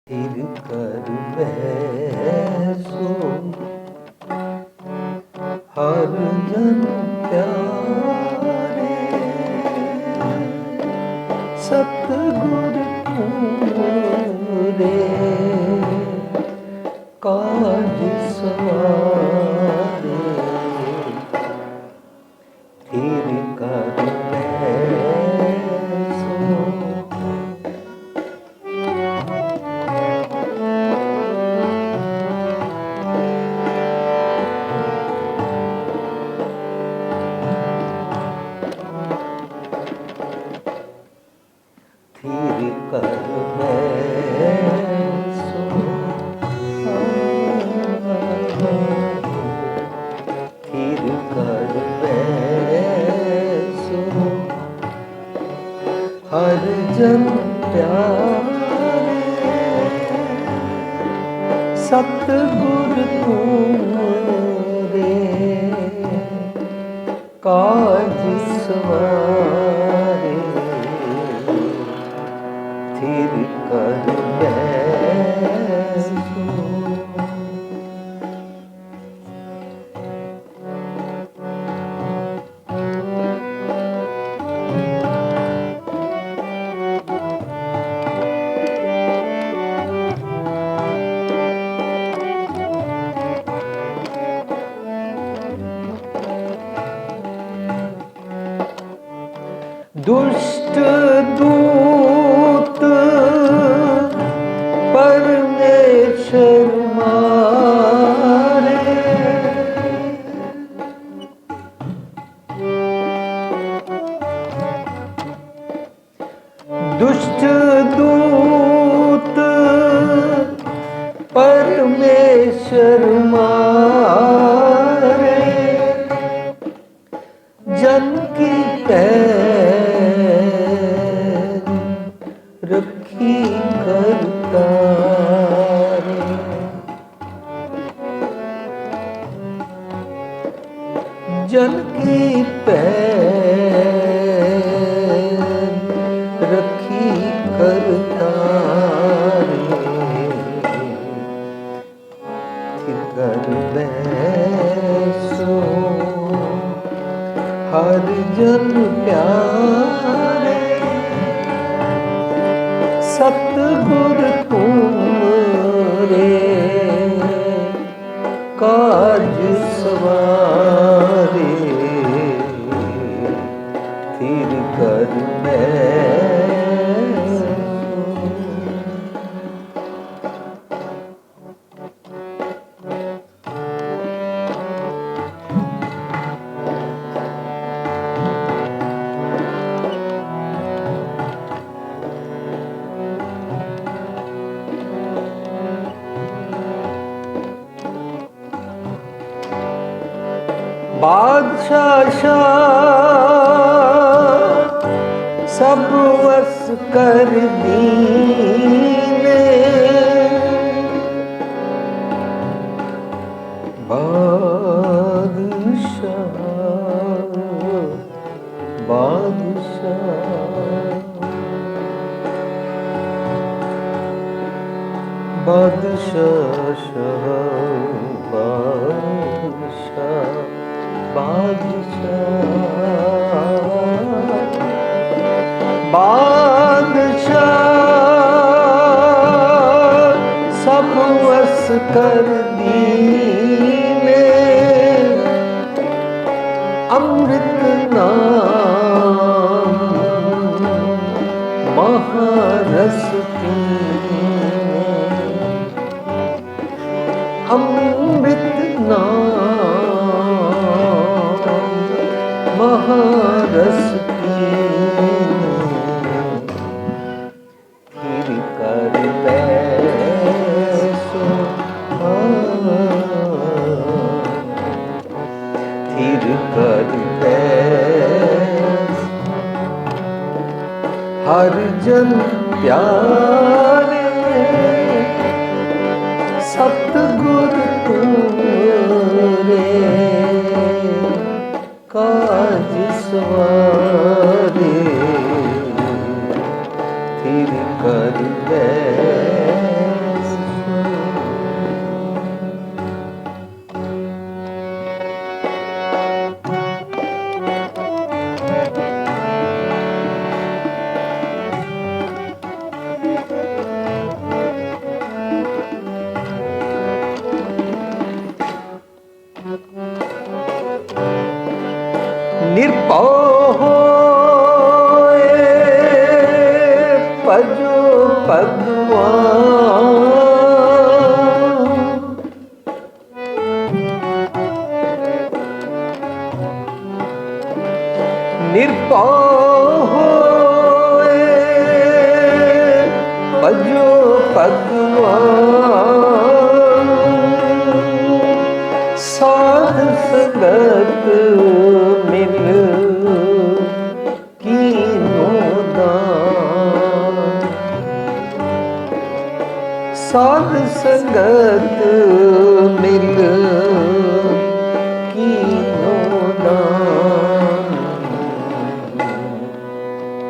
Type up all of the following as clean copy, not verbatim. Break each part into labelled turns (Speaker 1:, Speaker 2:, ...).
Speaker 1: फिर कर बैसो हर जन प्यारे, सतगुर पूरे काज सवारे। फिर कर बैसो फिर कर बैसो फिर कर बैसो हर जन प्यारे, सतगुर पूरे काज सवारे। फिर कर बैसो दुष्ट दूत परमेश्वर मारे, दुष्ट दूत परमेश्वर मारे, जन की रखी करतारे। जन की पैर रखी करतारे। फिर कर बैसो हर जन प्यारे, सतगुर पूरे काज सवारे। फिर कर बैसो बादशाह सब वस कर दीने, बादशाह बादशाह बादशाह बादशाह सब वस कर दीने, अमृत नाम महारस पीने, अमृत नाम महारस पीने। फिर कर बैसो फिर कर बैसो हर जन प्यारे, सतगुर पूरे काज सवारे। फिर कर बैसो निरपौहोए भजो भगवान। निरपौहोए भजो भगवान। साध संगत मिल कीनो दान। साध संगत मिल कीनो दान।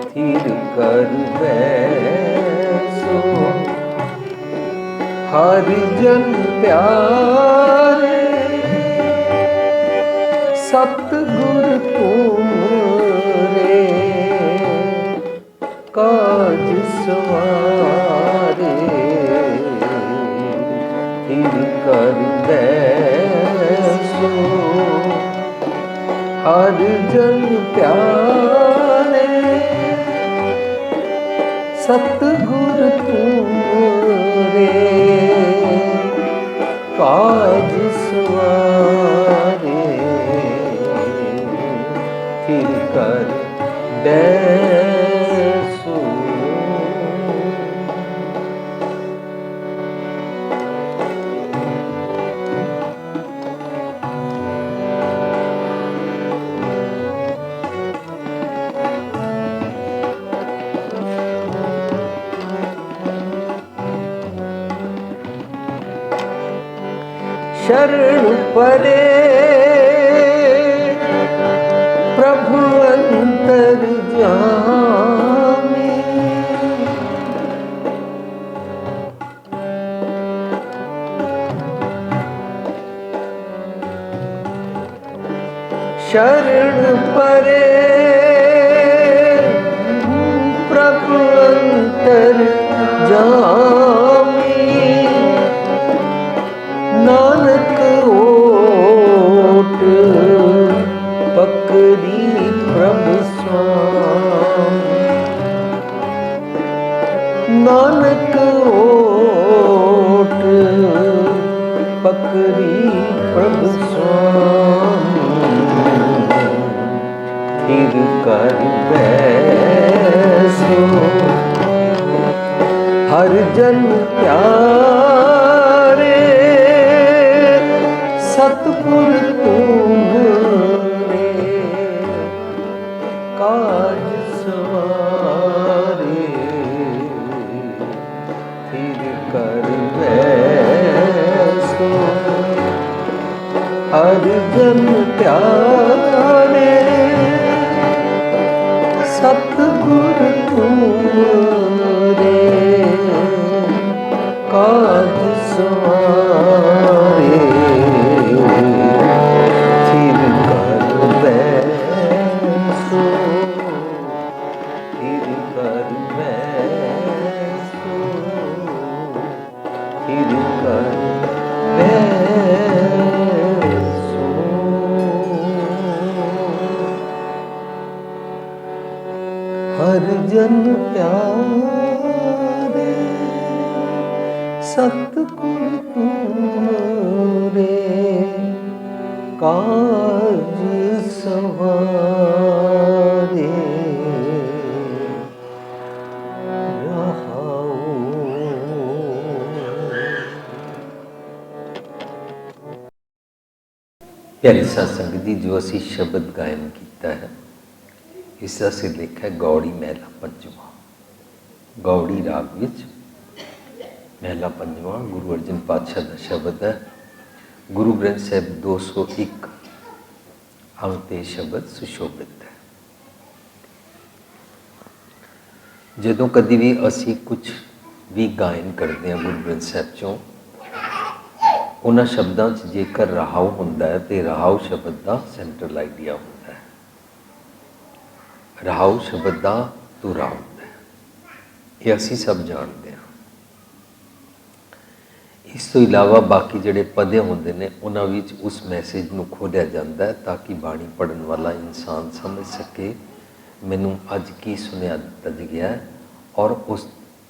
Speaker 1: थिर कर बैसो हर जन प्यारे। सतगुर तुमरे काज सवारे। थिर कर बैसो हर जन प्यारे। सतगुर तुमरे काज सवारे। थिर कर बैसो। शरण परे प्रभु अंतर्यामी। शरण परे प्रभु अंतर्यामी। नानक ओट पकड़ी प्रभु स्वामी। नानक ओट पकड़ी प्रभु स्वामी। थिर कर बैसो हर जन प्यारे। सतगुर तुमरे काज सवारे। थिर कर बैसो हर जन प्यारे। सतगुर तुमरे काज सवारे। थिर कर बैसो। थिर कर बैसो। थिर कर बैसो। हर जन प्यारे। सतगुर तुमरे काज सवारे। रहाओ। प्यारी साध संगत जी, जो असी शब्द गायन किया है इसका सिरलेख है गौड़ी महला पंजवा। गौड़ी राग विच महला पंजवा गुरु अर्जन पातशाह का शब्द है। गुरु ग्रंथ साहिब 201 अंक ते शब्द सुशोभित है। जदों कभी भी असी कुछ भी गायन करते हैं गुरु ग्रंथ साहिब चों, उन्हां शब्दां च जेकर रहाऊ हुंदा है तो रहाऊ शब्द का सेंट्रल आइडिया होता है। रहाऊ शब्द का तुरा होता है, ये असी सब जानते हैं। ਇਸ ਤੋਂ ਇਲਾਵਾ ਬਾਕੀ ਜਿਹੜੇ ਪਦੇ ਹੁੰਦੇ ਨੇ ਉਹਨਾਂ ਵਿੱਚ ਉਸ ਮੈਸੇਜ ਨੂੰ ਖੋਲ੍ਹਿਆ ਜਾਂਦਾ ਹੈ ਤਾਂ ਕਿ ਬਾਣੀ ਪੜ੍ਹਨ ਵਾਲਾ ਇਨਸਾਨ ਸਮਝ ਸਕੇ ਮੈਨੂੰ ਅੱਜ ਕੀ ਸੁਨੇਹਾ ਦਿੱਤਾ ਗਿਆ ਹੈ ਔਰ ਉਸ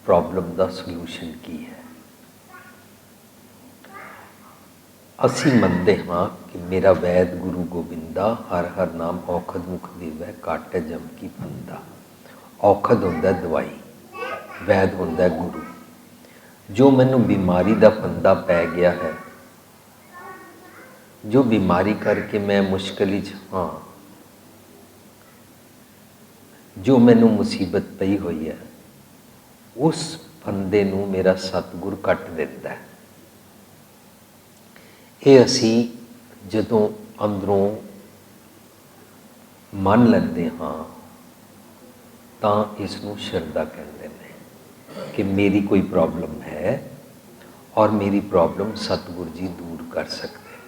Speaker 1: ਪ੍ਰੋਬਲਮ ਦਾ ਸੋਲਿਊਸ਼ਨ ਕੀ ਹੈ। ਅਸੀਂ ਮੰਨਦੇ ਹਾਂ ਕਿ ਮੇਰਾ ਵੈਦ ਗੁਰੂ ਗੋਬਿੰਦਾ, ਹਰ ਹਰ ਨਾਮ ਔਖਦ ਮੁਖ ਦੇਵੈ, ਕਾਟੈ ਜਮ ਕੀ ਫੰਦਾ। ਔਖਦ ਹੁੰਦਾ ਦਵਾਈ, ਵੈਦ ਹੁੰਦਾ ਗੁਰੂ। ਜੋ ਮੈਨੂੰ ਬਿਮਾਰੀ ਦਾ ਫੰਦਾ ਪੈ ਗਿਆ ਹੈ, ਜੋ ਬਿਮਾਰੀ ਕਰਕੇ ਮੈਂ ਮੁਸ਼ਕਿਲ 'ਚ ਹਾਂ, ਜੋ ਮੈਨੂੰ ਮੁਸੀਬਤ ਪਈ ਹੋਈ ਹੈ, ਉਸ ਫੰਦੇ ਨੂੰ ਮੇਰਾ ਸਤਿਗੁਰ ਕੱਟ ਦਿੰਦਾ ਹੈ। ਇਹ ਅਸੀਂ ਜਦੋਂ ਅੰਦਰੋਂ ਮੰਨ ਲੈਂਦੇ ਹਾਂ ਤਾਂ ਇਸ ਨੂੰ ਸ਼ਰਧਾ ਕਹਿੰਦੇ ਨੇ ਕਿ ਮੇਰੀ ਕੋਈ ਪ੍ਰੋਬਲਮ ਹੈ ਔਰ ਮੇਰੀ ਪ੍ਰੋਬਲਮ ਸਤਿਗੁਰ ਜੀ ਦੂਰ ਕਰ ਸਕਦੇ ਨੇ।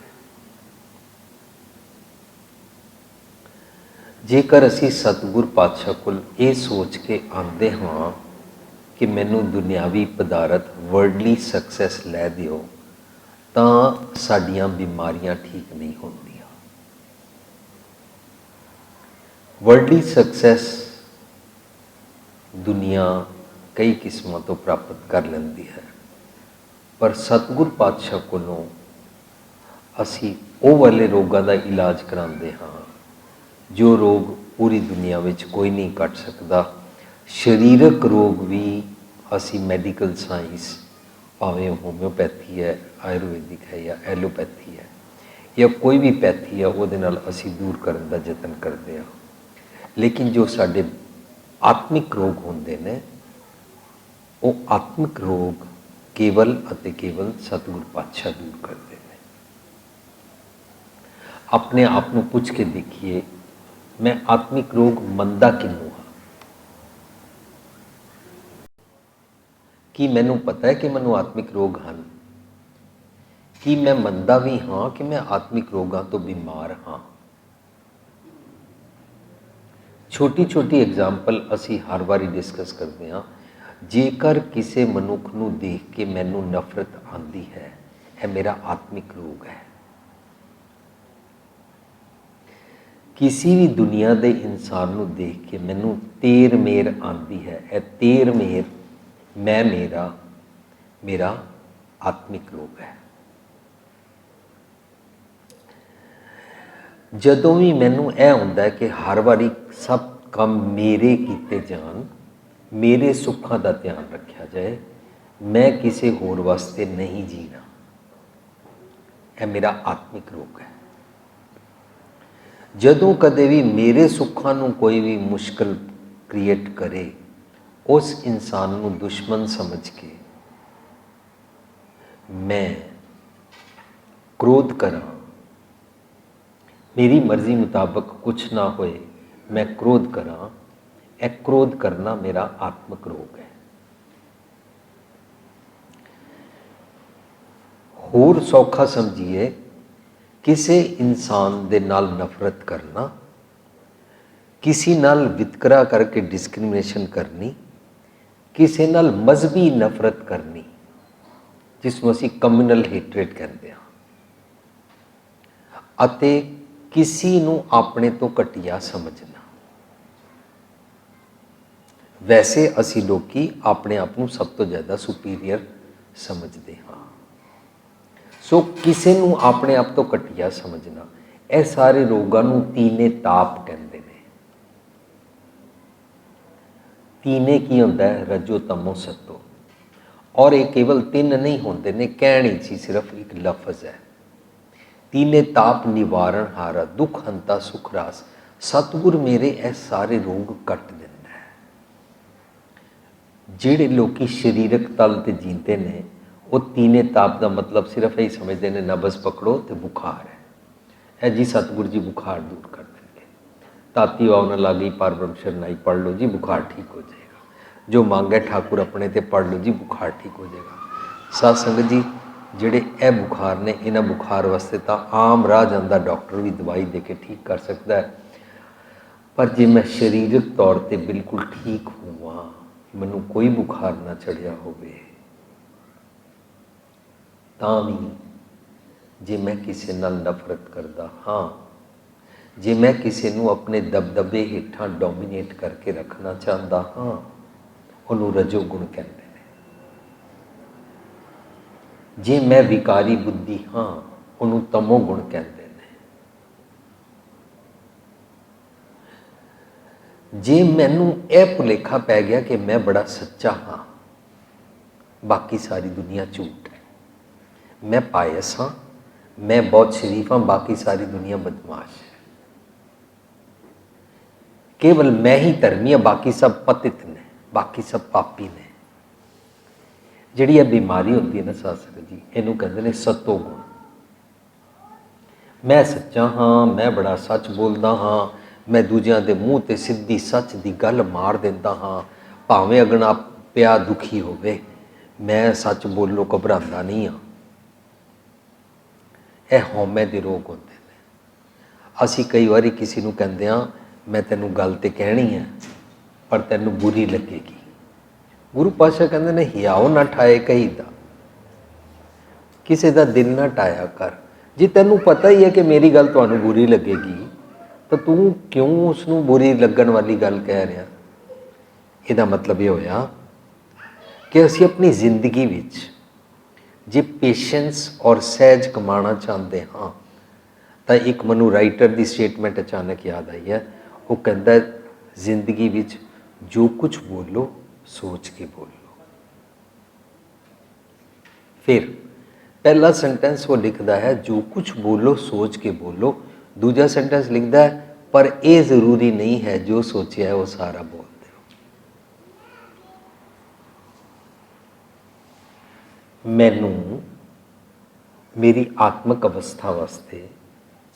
Speaker 1: ਜੇਕਰ ਅਸੀਂ ਸਤਿਗੁਰ ਪਾਤਸ਼ਾਹ ਕੋਲ ਇਹ ਸੋਚ ਕੇ ਆਉਂਦੇ ਹਾਂ ਕਿ ਮੈਨੂੰ ਦੁਨਿਆਵੀ ਪਦਾਰਥ ਵਰਲਡਲੀ ਸਕਸੈਸ ਲੈ ਦਿਓ ਤਾਂ ਸਾਡੀਆਂ ਬਿਮਾਰੀਆਂ ਠੀਕ ਨਹੀਂ ਹੁੰਦੀਆਂ। ਵਰਲਡਲੀ ਸਕਸੈਸ ਦੁਨੀਆ ਕਈ ਕਿਸਮਾਂ ਤੋਂ ਪ੍ਰਾਪਤ ਕਰ ਲੈਂਦੀ ਹੈ, ਪਰ ਸਤਿਗੁਰ ਪਾਤਸ਼ਾਹ ਕੋਲੋਂ ਅਸੀਂ ਉਹ ਵਾਲੇ ਰੋਗਾਂ ਦਾ ਇਲਾਜ ਕਰਾਉਂਦੇ ਹਾਂ ਜੋ ਰੋਗ ਪੂਰੀ ਦੁਨੀਆ ਵਿੱਚ ਕੋਈ ਨਹੀਂ ਕੱਟ ਸਕਦਾ। ਸਰੀਰਕ ਰੋਗ ਵੀ ਅਸੀਂ ਮੈਡੀਕਲ ਸਾਇੰਸ, ਭਾਵੇਂ ਹੋਮਿਓਪੈਥੀ ਹੈ, ਆਯੁਰਵੈਦਿਕ ਹੈ ਜਾਂ ਐਲੋਪੈਥੀ ਹੈ ਜਾਂ ਕੋਈ ਵੀ ਪੈਥੀ ਹੈ, ਉਹਦੇ ਨਾਲ ਅਸੀਂ ਦੂਰ ਕਰਨ ਦਾ ਯਤਨ ਕਰਦੇ ਹਾਂ। ਲੇਕਿਨ ਜੋ ਸਾਡੇ ਆਤਮਿਕ ਰੋਗ ਹੁੰਦੇ ਨੇ, ਉਹ ਆਤਮਿਕ ਰੋਗ ਕੇਵਲ ਅਤੇ ਕੇਵਲ ਸਤਿਗੁਰ ਪਾਤਸ਼ਾਹ ਦੂਰ ਕਰਦੇ ਨੇ। ਆਪਣੇ ਆਪ ਨੂੰ ਪੁੱਛ ਕੇ ਦੇਖੀਏ, ਮੈਂ ਆਤਮਿਕ ਰੋਗ ਮੰਨਦਾ ਕਿਹਨੂੰ ਹਾਂ? ਕੀ ਮੈਨੂੰ ਪਤਾ ਹੈ ਕਿ ਮੈਨੂੰ ਆਤਮਿਕ ਰੋਗ ਹਨ? ਕੀ ਮੈਂ ਮੰਨਦਾ ਵੀ ਹਾਂ ਕਿ ਮੈਂ ਆਤਮਿਕ ਰੋਗਾਂ ਤੋਂ ਬਿਮਾਰ ਹਾਂ? ਛੋਟੀ ਛੋਟੀ ਐਗਜ਼ਾਮਪਲ ਅਸੀਂ ਹਰ ਵਾਰੀ ਡਿਸਕਸ ਕਰਦੇ ਹਾਂ। ਜੇਕਰ ਕਿਸੇ ਮਨੁੱਖ ਨੂੰ ਦੇਖ ਕੇ ਮੈਨੂੰ ਨਫ਼ਰਤ ਆਉਂਦੀ ਹੈ, ਇਹ ਮੇਰਾ ਆਤਮਿਕ ਰੋਗ ਹੈ। ਕਿਸੇ ਵੀ ਦੁਨੀਆ ਦੇ ਇਨਸਾਨ ਨੂੰ ਦੇਖ ਕੇ ਮੈਨੂੰ ਤੇਰ ਮੇਰ ਆਉਂਦੀ ਹੈ, ਇਹ ਤੇਰ ਮੇਰ ਮੇਰਾ ਆਤਮਿਕ ਰੋਗ ਹੈ। ਜਦੋਂ ਵੀ ਮੈਨੂੰ ਇਹ ਹੁੰਦਾ ਹੈ ਕਿ ਹਰ ਵਾਰੀ ਸਭ ਕੰਮ ਮੇਰੇ ਕੀਤੇ ਜਾਣ, ਮੇਰੇ ਸੁੱਖਾਂ ਦਾ ਧਿਆਨ ਰੱਖਿਆ ਜਾਏ, ਮੈਂ ਕਿਸੇ ਹੋਰ ਵਾਸਤੇ ਨਹੀਂ ਜੀਣਾ, ਇਹ ਮੇਰਾ ਆਤਮਿਕ ਰੋਗ ਹੈ। ਜਦੋਂ ਕਦੇ ਵੀ ਮੇਰੇ ਸੁੱਖਾਂ ਨੂੰ ਕੋਈ ਵੀ ਮੁਸ਼ਕਲ ਕ੍ਰੀਏਟ ਕਰੇ, ਉਸ ਇਨਸਾਨ ਨੂੰ ਦੁਸ਼ਮਣ ਸਮਝ ਕੇ ਮੈਂ ਕ੍ਰੋਧ ਕਰਾਂ, ਮੇਰੀ ਮਰਜ਼ੀ ਮੁਤਾਬਕ ਕੁਛ ਨਾ ਹੋਏ, ਮੈਂ ਕ੍ਰੋਧ ਕਰਾਂ, ਇਹ ਕ੍ਰੋਧ ਕਰਨਾ ਮੇਰਾ ਆਤਮਿਕ ਰੋਗ ਹੈ। ਹੋਰ ਸੌਖਾ ਸਮਝੀਏ, ਕਿਸੇ ਇਨਸਾਨ ਦੇ ਨਾਲ ਨਫ਼ਰਤ ਕਰਨਾ, ਕਿਸੇ ਨਾਲ ਵਿਤਕਰਾ ਕਰਕੇ ਡਿਸਕ੍ਰਿਮੀਨੇਸ਼ਨ ਕਰਨੀ, ਕਿਸੇ ਨਾਲ ਮਜ਼ਹਬੀ ਨਫ਼ਰਤ ਕਰਨੀ, ਜਿਸ ਨੂੰ ਅਸੀਂ ਕਮਿਊਨਲ ਹੇਟਰੇਟ ਕਹਿੰਦੇ ਹਾਂ, ਅਤੇ ਕਿਸੇ ਨੂੰ ਆਪਣੇ ਤੋਂ ਘਟੀਆ ਸਮਝਣਾ। ਵੈਸੇ ਅਸੀਂ ਲੋਕੀ ਆਪਣੇ ਆਪ ਨੂੰ ਸਭ ਤੋਂ ਜ਼ਿਆਦਾ ਸੁਪੀਰੀਅਰ ਸਮਝਦੇ ਹਾਂ। ਸੋ ਕਿਸੇ ਨੂੰ ਆਪਣੇ ਆਪ ਤੋਂ ਘਟੀਆ ਸਮਝਣਾ, ਇਹ ਸਾਰੇ ਰੋਗਾਂ ਨੂੰ ਤੀਨੇ ਤਾਪ ਕਹਿੰਦੇ ਨੇ। ਤੀਨੇ ਕੀ ਹੁੰਦਾ ਹੈ? ਰਜੋ ਤਮੋ ਸਤੋ। ਔਰ ਇਹ ਕੇਵਲ ਤਿੰਨ ਨਹੀਂ ਹੁੰਦੇ ਨੇ, ਕਹਿਣੀ ਸੀ ਸਿਰਫ ਇੱਕ ਲਫ਼ਜ਼ ਹੈ। ਤੀਨੇ ਤਾਪ ਨਿਵਾਰਨ ਹਾਰਾ, ਦੁੱਖ ਹੰਤਾ ਸੁਖ ਰਾਸ। ਸਤਿਗੁਰ ਮੇਰੇ ਇਹ ਸਾਰੇ ਰੋਗ ਕੱਟ ਦਿੰਦਾ ਹੈ। ਜਿਹੜੇ ਲੋਕੀ ਸਰੀਰਕ ਤਲ ਤੇ ਜੀਂਦੇ ਨੇ, ਉਹ ਤੀਨੇ ਤਾਪ ਦਾ ਮਤਲਬ ਸਿਰਫ ਇਹੀ ਸਮਝਦੇ ਨੇ, ਨਬਜ਼ ਪਕੜੋ ਤੇ ਬੁਖਾਰ ਹੈ, ਇਹ ਜੀ ਸਤਿਗੁਰ ਜੀ ਬੁਖਾਰ ਦੂਰ ਕਰ ਦੇਣਗੇ। ਤਾਤੀ ਵਾਵ ਨਾ ਲਾਗੀ ਪਰ ਬ੍ਰਹਮ ਸ਼ਰਨਾਈ ਪੜ੍ਹ ਲਓ ਜੀ, ਬੁਖਾਰ ਠੀਕ ਹੋ ਜਾਏਗਾ। ਜੋ ਮੰਗੇ ਠਾਕੁਰ ਆਪਣੇ ਤੇ ਪੜ੍ਹ ਲਓ ਜੀ, ਬੁਖਾਰ ਠੀਕ ਹੋ ਜਾਏਗਾ। ਸਾਧ ਸੰਗਤ ਜੀ, ਜਿਹੜੇ ਇਹ ਬੁਖਾਰ ਨੇ, ਇਹਨਾਂ ਬੁਖਾਰ ਵਾਸਤੇ ਤਾਂ ਆਮ ਰਾਹ ਜਾਂਦਾ ਡਾਕਟਰ ਵੀ ਦਵਾਈ ਦੇ ਕੇ ਠੀਕ ਕਰ ਸਕਦਾ ਹੈ। ਪਰ ਜੇ ਮੈਂ ਸਰੀਰਕ ਤੌਰ 'ਤੇ ਬਿਲਕੁਲ ਠੀਕ ਹੋਵਾਂ, ਮੈਨੂੰ ਕੋਈ ਬੁਖਾਰ ਨਾ ਚੜ੍ਹਿਆ ਹੋਵੇ, ਤਾਂ ਵੀ ਜੇ ਮੈਂ ਕਿਸੇ ਨਾਲ ਨਫ਼ਰਤ ਕਰਦਾ ਹਾਂ, ਜੇ ਮੈਂ ਕਿਸੇ ਨੂੰ ਆਪਣੇ ਦਬਦਬੇ ਹੇਠਾਂ ਡੋਮੀਨੇਟ ਕਰਕੇ ਰੱਖਣਾ ਚਾਹੁੰਦਾ ਹਾਂ, ਉਹਨੂੰ ਰਜੋ ਗੁਣ ਕਹਿੰਦੇ ਨੇ। ਜੇ ਮੈਂ ਵਿਕਾਰੀ ਬੁੱਧੀ ਹਾਂ, ਉਹਨੂੰ ਤਮੋ ਗੁਣ ਕਹਿੰਦੇ ਨੇ। ਜੇ ਮੈਨੂੰ ਇਹ ਭੁਲੇਖਾ ਪੈ ਗਿਆ ਕਿ ਮੈਂ ਬੜਾ ਸੱਚਾ ਹਾਂ, ਬਾਕੀ ਸਾਰੀ ਦੁਨੀਆ ਝੂਠ ਹੈ, ਮੈਂ ਪਾਇਸ ਹਾਂ, मैं बहुत शरीफ हाँ, बाकी सारी दुनिया बदमाश है, केवल मैं ही धर्मी हाँ, बाकी सब पतित ने, बाकी सब पापी ने। जिहड़ी यह बीमारी होती है ना शास्त्र जी, इनू कहते हैं सतो गुण। मैं सच्चा हाँ, मैं बड़ा सच बोलता हाँ, मैं दूजियां दे मूँह ते सीधी सच की गल मार देता हाँ, भावें अगना पिया दुखी होवे, मैं सच बोलो घबराता नहीं हाँ। ਇਹ ਹਉਮੈ ਦੇ ਰੋਗ ਹੁੰਦੇ ਨੇ। ਅਸੀਂ ਕਈ ਵਾਰੀ ਕਿਸੇ ਨੂੰ ਕਹਿੰਦੇ ਹਾਂ ਮੈਂ ਤੈਨੂੰ ਗੱਲ ਤੇ ਕਹਿਣੀ ਹੈ ਪਰ ਤੈਨੂੰ ਬੁਰੀ ਲੱਗੇਗੀ। ਗੁਰੂ ਪਾਤਸ਼ਾਹ ਕਹਿੰਦੇ ਨੇ ਹਿਆਓ ਨਾ ਠਾਏ ਕਹੀਦਾ, ਕਿਸੇ ਦਾ ਦਿਲ ਨਾ ਟਾਇਆ ਕਰ। ਜੇ ਤੈਨੂੰ ਪਤਾ ਹੀ ਹੈ ਕਿ ਮੇਰੀ ਗੱਲ ਤੁਹਾਨੂੰ ਬੁਰੀ ਲੱਗੇਗੀ ਤਾਂ ਤੂੰ ਕਿਉਂ ਉਸ ਨੂੰ ਬੁਰੀ ਲੱਗਣ ਵਾਲੀ ਗੱਲ ਕਹਿ ਰਿਹਾ। ਇਹਦਾ ਮਤਲਬ ਇਹ ਹੋਇਆ ਕਿ ਅਸੀਂ ਆਪਣੀ ਜ਼ਿੰਦਗੀ ਵਿੱਚ ਜੇ ਪੇਸ਼ੈਂਸ ਔਰ ਸਹਿਜ ਕਮਾਣਾ ਚਾਹੁੰਦੇ ਹਾਂ ਤਾਂ ਇੱਕ ਮੈਨੂੰ ਰਾਈਟਰ ਦੀ ਸਟੇਟਮੈਂਟ ਅਚਾਨਕ ਯਾਦ ਆਈ ਹੈ। ਉਹ ਕਹਿੰਦਾ ਜ਼ਿੰਦਗੀ ਵਿੱਚ ਜੋ ਕੁਛ ਬੋਲੋ ਸੋਚ ਕੇ ਬੋਲੋ। ਫਿਰ ਪਹਿਲਾ ਸੈਂਟੈਂਸ ਉਹ ਲਿਖਦਾ ਹੈ ਜੋ ਕੁਛ ਬੋਲੋ ਸੋਚ ਕੇ ਬੋਲੋ। ਦੂਜਾ ਸੈਂਟੈਂਸ ਲਿਖਦਾ ਹੈ ਪਰ ਇਹ ਜ਼ਰੂਰੀ ਨਹੀਂ ਹੈ ਜੋ ਸੋਚਿਆ ਹੈ ਉਹ ਸਾਰਾ ਬੋਲਦੇ ਹੋ। ਮੈਨੂੰ ਮੇਰੀ ਆਤਮਿਕ ਅਵਸਥਾ ਵਾਸਤੇ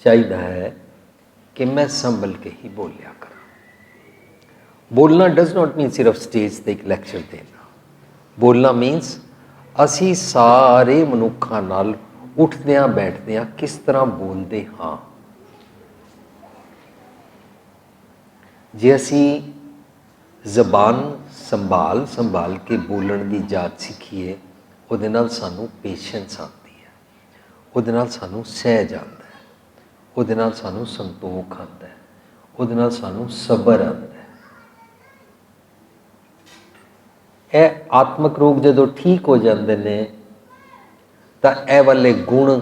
Speaker 1: ਚਾਹੀਦਾ ਹੈ ਕਿ ਮੈਂ ਸੰਭਲ ਕੇ ਹੀ ਬੋਲਿਆ ਕਰਾਂ। ਬੋਲਣਾ ਡਜ਼ ਨਾਟ ਮੀਨ ਸਿਰਫ ਸਟੇਜ 'ਤੇ ਇੱਕ ਲੈਕਚਰ ਦੇਣਾ। ਬੋਲਣਾ ਮੀਨਸ ਅਸੀਂ ਸਾਰੇ ਮਨੁੱਖਾਂ ਨਾਲ ਉੱਠਦਿਆਂ ਬੈਠਦਿਆਂ ਕਿਸ ਤਰ੍ਹਾਂ ਬੋਲਦੇ ਹਾਂ। ਜੇ ਅਸੀਂ ਜ਼ਬਾਨ ਸੰਭਾਲ ਕੇ ਬੋਲਣ ਦੀ ਜਾਚ ਸਿੱਖੀਏ, ਉਹਦੇ ਨਾਲ ਸਾਨੂੰ ਪੇਸ਼ੈਂਸ ਆਉਂਦੀ ਹੈ, ਉਹਦੇ ਨਾਲ ਸਾਨੂੰ ਸਹਿਜ ਆਉਂਦਾ ਹੈ, ਉਹਦੇ ਨਾਲ ਸਾਨੂੰ ਸੰਤੋਖ ਆਉਂਦਾ ਹੈ, ਉਹਦੇ ਨਾਲ ਸਾਨੂੰ ਸਬਰ ਆਉਂਦਾ ਹੈ। ਇਹ ਆਤਮਿਕ ਰੋਗ ਜਦੋਂ ਠੀਕ ਹੋ ਜਾਂਦੇ ਨੇ ਤਾਂ ਇਹ ਵਾਲੇ ਗੁਣ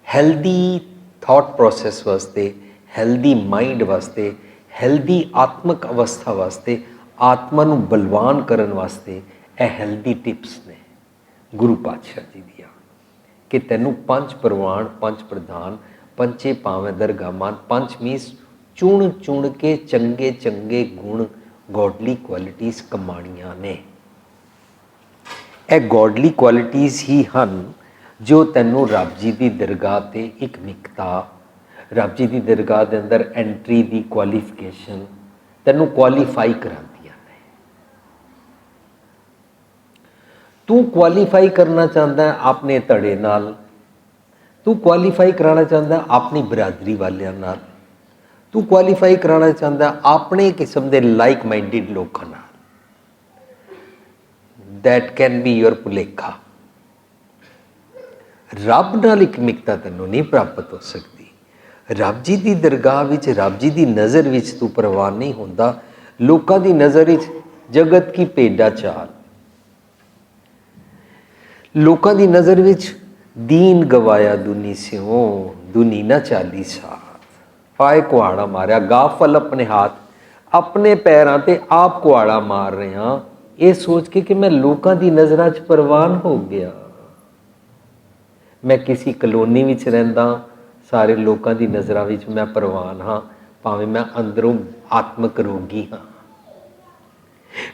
Speaker 1: ਹੈਲਦੀ ਥਾਟ ਪ੍ਰੋਸੈਸ ਵਾਸਤੇ, ਹੈਲਦੀ ਮਾਈਂਡ ਵਾਸਤੇ, ਹੈਲਦੀ ਆਤਮਿਕ ਅਵਸਥਾ ਵਾਸਤੇ, ਆਤਮਾ ਨੂੰ ਬਲਵਾਨ ਕਰਨ ਵਾਸਤੇ ਇਹ ਹੈਲਦੀ ਟਿਪਸ ਨੇ ਗੁਰੂ ਪਾਤਸ਼ਾਹ ਜੀ ਦੀਆਂ ਕਿ ਤੈਨੂੰ ਪੰਜ ਪ੍ਰਵਾਨ, ਪੰਜ ਪ੍ਰਧਾਨ, ਪੰਚੇ ਭਾਵੇਂ ਦਰਗਾਮਾਨ, ਪੰਜ ਮੀਸ ਚੁਣ ਕੇ ਚੰਗੇ ਚੰਗੇ ਗੁਣ, ਗੋਡਲੀ ਕੁਆਲਿਟੀਜ਼ ਕਮਾਣੀਆਂ ਨੇ। ਇਹ ਗੋਡਲੀ ਕੁਆਲਿਟੀਜ਼ ਹੀ ਹਨ ਜੋ ਤੈਨੂੰ ਰੱਬ ਜੀ ਦੀ ਦਰਗਾਹ 'ਤੇ ਇੱਕ ਨਿਕਤਾ, ਰੱਬ ਜੀ ਦੀ ਦਰਗਾਹ ਦੇ ਅੰਦਰ ਐਂਟਰੀ ਦੀ ਕੁਆਲੀਫਿਕੇਸ਼ਨ ਤੈਨੂੰ ਕੁਆਲੀਫਾਈ ਕਰਾਉਂਦੀਆਂ ਨੇ। ਤੂੰ ਕੁਆਲੀਫਾਈ ਕਰਨਾ ਚਾਹੁੰਦਾ ਆਪਣੇ ਧੜੇ ਨਾਲ, ਤੂੰ ਕੁਆਲੀਫਾਈ ਕਰਾਉਣਾ ਚਾਹੁੰਦਾ ਆਪਣੀ ਬਰਾਦਰੀ ਵਾਲਿਆਂ ਨਾਲ, ਤੂੰ ਕੁਆਲੀਫਾਈ ਕਰਾਉਣਾ ਚਾਹੁੰਦਾ ਆਪਣੇ ਕਿਸਮ ਦੇ ਲਾਈਕ ਮਾਈਂਡਿਡ ਲੋਕਾਂ ਨਾਲ। ਦੈਟ ਕੈਨ ਬੀ ਯੂਰ ਭੁਲੇਖਾ। ਰੱਬ ਨਾਲ ਇੱਕ ਮਿਕਤਾ ਤੈਨੂੰ ਨਹੀਂ ਪ੍ਰਾਪਤ ਹੋ ਸਕਦੀ। ਰੱਬ ਜੀ ਦੀ ਦਰਗਾਹ ਵਿੱਚ, ਰੱਬ ਜੀ ਦੀ ਨਜ਼ਰ ਵਿੱਚ ਤੂੰ ਪ੍ਰਵਾਨ ਨਹੀਂ ਹੁੰਦਾ। ਲੋਕਾਂ ਦੀ ਨਜ਼ਰ ਵਿੱਚ ਜਗਤ ਕੀ ਭੇਡਾ ਚਾਲ, ਲੋਕਾਂ ਦੀ ਨਜ਼ਰ ਵਿੱਚ ਦੀਨ ਗਵਾਇਆ ਦੁਨੀ ਸਿਓ, ਦੁਨੀ ਨਾ ਚਾਲੀ ਸਾਥ। ਪਾਏ ਕੁਹਾੜਾ ਮਾਰਿਆ, ਗਾਫਲ ਆਪਣੇ ਹੱਥ, ਆਪਣੇ ਪੈਰਾਂ 'ਤੇ ਆਪ ਕੁਹਾੜਾ ਮਾਰ ਰਹੇ ਹਾਂ, ਇਹ ਸੋਚ ਕੇ ਕਿ ਮੈਂ ਲੋਕਾਂ ਦੀ ਨਜ਼ਰਾਂ 'ਚ ਪ੍ਰਵਾਨ ਹੋ ਗਿਆ। ਮੈਂ ਕਿਸੇ ਕਲੋਨੀ ਵਿੱਚ ਰਹਿੰਦਾ, ਸਾਰੇ ਲੋਕਾਂ ਦੀ ਨਜ਼ਰਾਂ ਵਿੱਚ ਮੈਂ ਪ੍ਰਵਾਨ ਹਾਂ, ਭਾਵੇਂ ਮੈਂ ਅੰਦਰੋਂ ਆਤਮਿਕ ਰੋਗੀ ਹਾਂ।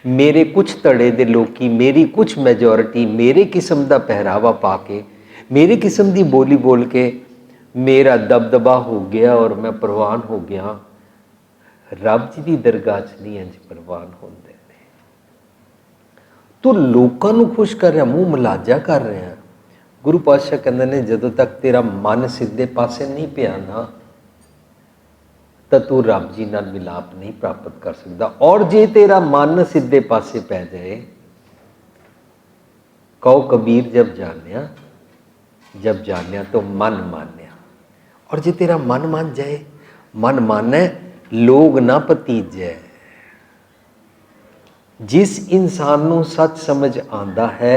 Speaker 1: ਮੇਰੇ ਕੁਛ ਧੜੇ ਦੇ ਲੋਕੀ, ਮੇਰੀ ਕੁਛ ਮੈਜੋਰਿਟੀ ਮੇਰੇ ਕਿਸਮ ਦਾ ਪਹਿਰਾਵਾ ਪਾ ਕੇ, ਮੇਰੀ ਕਿਸਮ ਦੀ ਬੋਲੀ ਬੋਲ ਕੇ ਮੇਰਾ ਦਬਦਬਾ ਹੋ ਗਿਆ ਔਰ ਮੈਂ ਪ੍ਰਵਾਨ ਹੋ ਗਿਆ। ਰੱਬ ਜੀ ਦੀ ਦਰਗਾਹ 'ਚ ਨਹੀਂ ਇੰਝ ਪ੍ਰਵਾਨ ਹੁੰਦੇ ਨੇ। ਤੂੰ ਲੋਕਾਂ ਨੂੰ ਖੁਸ਼ ਕਰ ਰਿਹਾ, ਮੂੰਹ ਮਲਾਜਾ ਕਰ ਰਿਹਾ। ਗੁਰੂ ਪਾਤਸ਼ਾਹ ਕਹਿੰਦੇ ਨੇ ਜਦੋਂ ਤੱਕ ਤੇਰਾ ਮਨ ਸਿੱਧੇ ਪਾਸੇ ਨਹੀਂ ਪਿਆ ਨਾ ਤਾਂ ਤੂੰ ਰੱਬ ਜੀ ਨਾਲ ਮਿਲਾਪ ਨਹੀਂ ਪ੍ਰਾਪਤ ਕਰ ਸਕਦਾ। ਔਰ ਜੇ ਤੇਰਾ ਮਨ ਸਿੱਧੇ ਪਾਸੇ ਪੈ ਜਾਏ कहो कबीर जब जान्या तो मन मान्या। और जे तेरा मन मान जाए, मन माने लोग ना भतीजै। जिस इंसान नूं सच समझ आंदा है,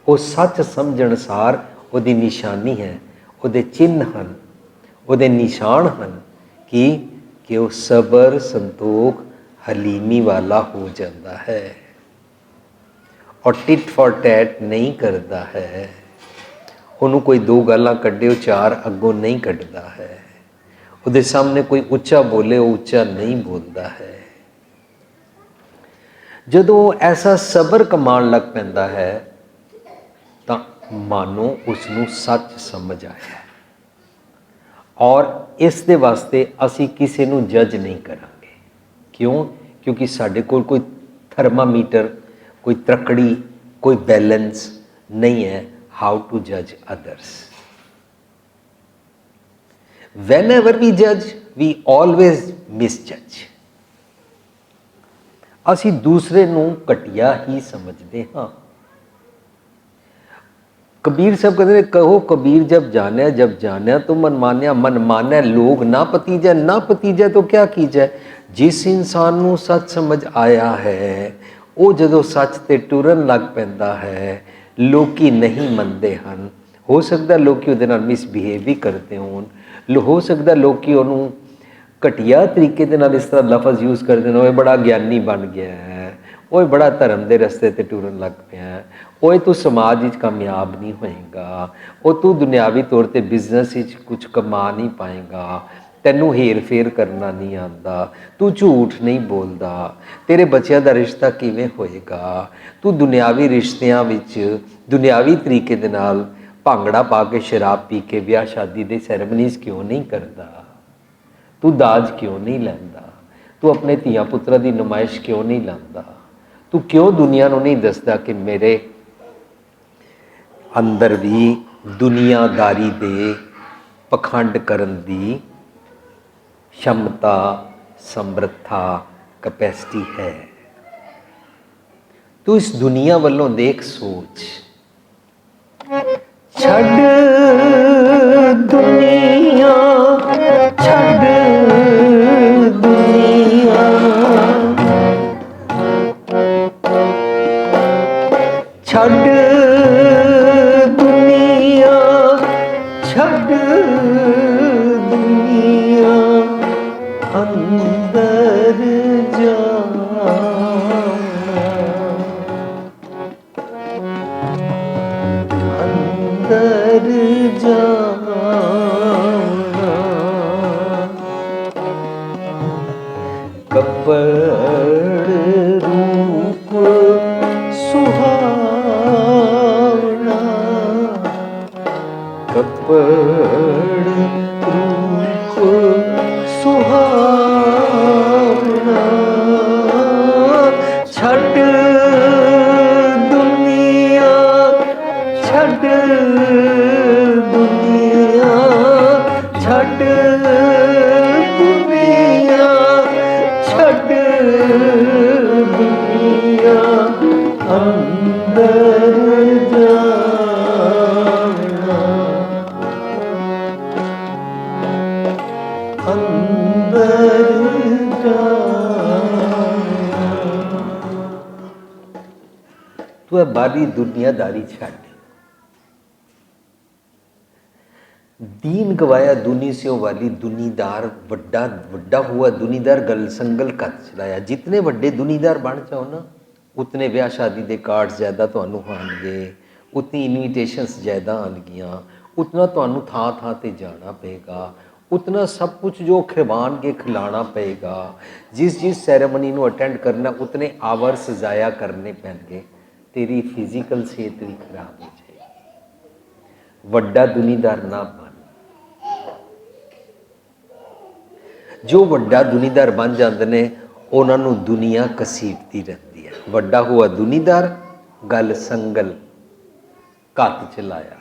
Speaker 1: वो सच समझण सार ਉਹਦੀ निशानी है, ਉਹਦੇ चिन्ह ਹਨ, ਉਹਦੇ निशान ਹਨ कि वो सबर संतोख हलीमी वाला हो जाता है और टिट फॉर टैट नहीं करता है। ਉਹਨੂੰ कोई दो गालां कड्डे चार अगों नहीं कड्डदा है। ਉਹਦੇ सामने कोई उच्चा बोले वो उच्चा नहीं बोलता है। ਜਦੋਂ ऐसा सबर कमान लग पैंदा है ਤਾਂ मानो उसनूं सच समझ आया। और इस दे वास्ते असी किसी नूं जज नहीं करांगे। क्यों? क्योंकि साडे कोल कोई थर्मामीटर, कोई त्रकड़ी, कोई बैलेंस नहीं है हाउ टू जज others. whenever we judge we always misjudge। असी दूसरे नूं घटिया ही समझते हाँ। कबीर साहब कहते हैं, कहो कबीर जब जान्या तो मन मान्या। मन मान्या लोग ना पतीजै, ना पतीजै तो क्या कीजै। जिस इंसान नूं सच समझ आया है, वो जदों सच ते टुरन लग पैंदा है, लोकी नहीं मनते हैं। हो सकता लोकी उहदे नाल मिसबिहेव भी करते होण, हो सकता लोकी उहनूं घटिया तरीके दे नाल इस तरह लफज यूज़ करते हैं, बड़ा ज्ञानी बन गया है, वो बड़ा धर्म के रस्ते ते टुरन लग पिया, वो तू समाज विच कामयाब नहीं होएगा, वो तू दुनियावी तौर पर बिजनेस विच कुछ कमा नहीं पाएगा, तैनू हेर फेर करना नहीं आता, तू झूठ नहीं बोलता, तेरे बच्चों का रिश्ता किवें होएगा, तू दुनियावी रिश्तियां विच दुनियावी तरीके दे नाल भांगड़ा पा के शराब पी के ब्याह शादी दे सैरेमनीज़ क्यों नहीं करता, तू दाज क्यों नहीं लैंदा, तू अपने धियां पुत्रा की नुमाइश क्यों नहीं लांदा, तू क्यों दुनिया को नहीं दसदा कि मेरे अंदर भी दुनियादारी दे पखंड करन दी क्षमता, समर्था, कैपेसिटी है। तू इस दुनिया वालों देख सोच, छड़ दुनिया, छड़ दुनिया, छड़ दुनिया, छड़ दुनिया, अंदर जाना, अंदर जाना, कपड़ रूप सुहावना, कपड़ रूप सुहावना, छड़ दुनिया, छड़ दुनिया, छड़ दुनिया, छड़ दुनिया, अंदर जाना, अंदर जाना। तू बारी दुनियादारी छड़, दीन गवाया दुनी से वाली दुनीदार वड्डा वड्डा हुआ दुनीदार गल संगल कत चलाया। जितने वड्डे दुनीदार बन जाओ ना, उतने ब्याह शादी के कार्ड ज़्यादा तुहानूं आउणगे, उतनी इनविटेशनस ज़्यादा आउणगियां, उतना तुहानूं थां थां ते जाना पेगा, उतना सब कुछ जो खिलवान के खिलाना पेगा, जिस जिस सैरेमनी नूं अटेंड करना उतने आवर्स ज़ाया करने पैणगे, तेरी फिजिकल सेहत भी खराब हो जाएगी। वड्डा दुनीदार ना बन। जो वड्डा दुनीदार बन जाते हैं उन्हां नूं दुनिया घसीटती रहती है। वड्डा हुआ दुनीदार गल संगल घत चलाया।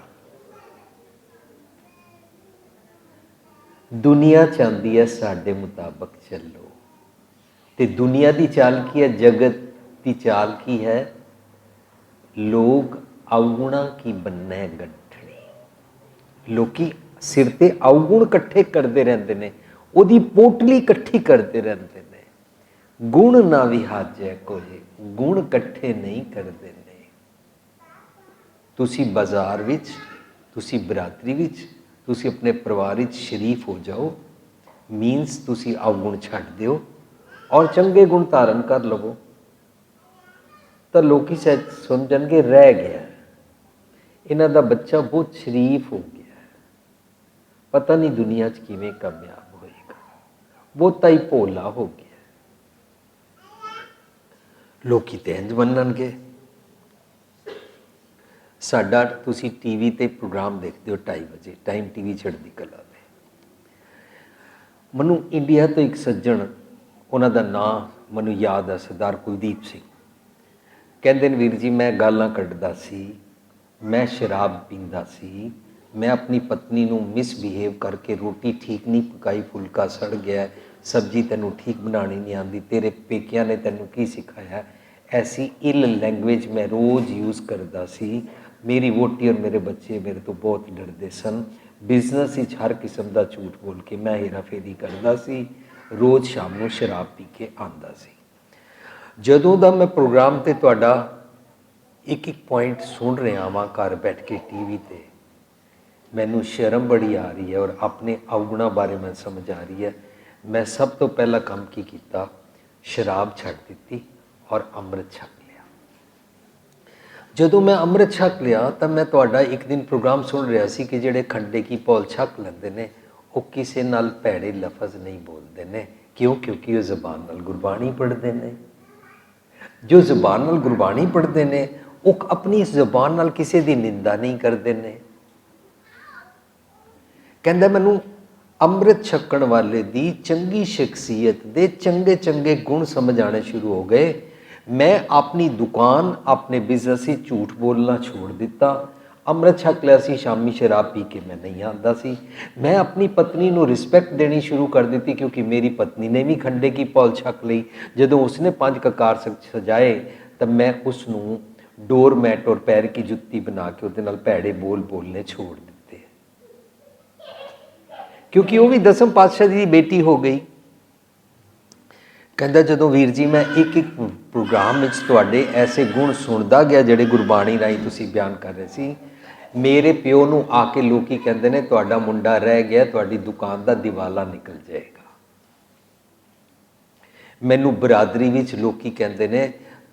Speaker 1: दुनिया चाहती है साडे मुताबक चलो, ते दुनिया की चाल की है, जगत की चाल की है, लोग अवगुणा की बनना गंढणी। लोकी सिर ते अवगुण इकट्ठे करते रहते ने, उहदी पोटली इकट्ठी करते रहते ने। गुण ना विहाजै कोई, गुण इकट्ठे नहीं करते ने। तुसी बाजार विच, तुसी बरादरी विच, तुसी अपने परिवार विच शरीफ हो जाओ, मीनस तुसी अवगुण छड्ड दिओ और चंगे गुण धारण कर लवो, तो लोग शायद समझणगे रह गया, इन्हां दा बच्चा बहुत शरीफ हो गया, पता नहीं दुनिया च किवें कामयाब होएगा, बहुता ही भोला हो गया। लोग तो इंज मनणगे। साडा तुसी टीवी ते प्रोग्राम देखते हो 2:30 बजे, टाइम टीवी चढ़दी कला दे। मनु इंडिया तो एक सज्जन, उन्हां दा नाम मैनूं याद है, सरदार कुलदीप सिंह, कहंदे ने वीर जी मैं गालां कड्ढदा सी, मैं शराब पींदा सी, मैं अपनी पत्नी नूं मिसबिहेव करके रोटी ठीक नहीं पकाई, फुलका सड़ गया, सब्जी तैनूं ठीक बनानी नहीं आती, तेरे पेकियां ने तैनूं की सिखाया, ऐसी इल लैंग्वेज मैं रोज़ यूज़ करदा सी। मेरी वोटी और मेरे बच्चे मेरे तो बहुत डरते सन। बिजनेस विच हर किस्म का झूठ बोल के मैं हेरा फेरी करदा सी, रोज़ शाम को शराब पी के आंदा सी। जदों दा मैं प्रोग्राम ते तुहाडा एक एक पॉइंट सुन रहा वां घर बैठ के टीवी ते, मैनूं शर्म बड़ी आ रही है और अपने अवगुणा बारे मैं समझ आ रही है। मैं सब तो पहला काम की कीता, शराब छड्ड दित्ती और अमृत छक लिया। जदों मैं अमृत छक लिया तो मैं तुहाडा एक दिन प्रोग्राम सुन रहा सी कि जिहड़े खंडे की पौल छक लैंदे ने वो किसी नाल भैड़े लफज नहीं बोलते ने। क्यों? क्योंकि वो ज़बान नाल गुरबाणी पढ़ते हैं। जो ज़बान नाल गुरबाणी पढ़ते हैं वो अपनी ज़बान नाल किसी की निंदा नहीं करते हैं। कहंदा मैनूं अमृत छकण वाले दी चंगी शख्सियत दे चंगे चंगे गुण समझ आने शुरू हो गए। मैं अपनी दुकान, अपने बिजनेस से झूठ बोलना छोड़ दिता। अमृत छक लिया सी, शामी शराब पी के मैं नहीं आंदा सी। मैं अपनी पत्नी नूं रिस्पैक्ट देनी शुरू कर दी, क्योंकि मेरी पत्नी ने भी खंडे की पौल छक ली। जदों उसने 5 ककार सजाए तो मैं उसनूं डोरमैट और पैर की जुत्ती बना के उहदे नाल भैड़े बोल बोलने छोड़ दिते, क्योंकि वो भी 10वें पातशाह की बेटी हो गई। कहता जदों वीर जी मैं एक एक प्रोग्राम में तुहाडे ऐसे गुण सुनता गया जिहड़े गुरबाणी राही तुसीं बयान कर रहे सी, मेरे प्यो नूं आके लोग कहते हैं तुहाडा मुंडा रह गया, तुहाडी दुकान का दिवाला निकल जाएगा। मैनू बरादरी विच लोग कहते हैं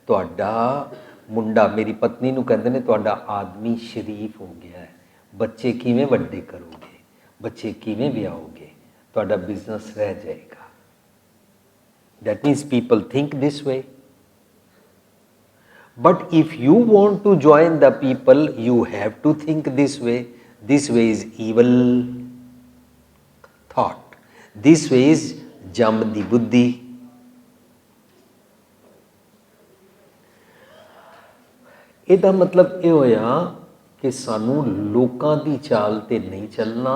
Speaker 1: तुहाडा मुंडा, मेरी पत्नी नूं कहते हैं तुहाडा आदमी शरीफ हो गया है, बच्चे किवें वड्डे करोगे, बच्चे किवें ब्याहोगे, तुहाडा बिजनेस रह जाएगा। That means people think this way. But if you want to join the people, you have to think this way. This way is evil thought. This way is jam di buddhi. ਇਹਦਾ मतलब ਇਹ ਹੋਇਆ कि सानू लोकां दी चाल ते नहीं चलना।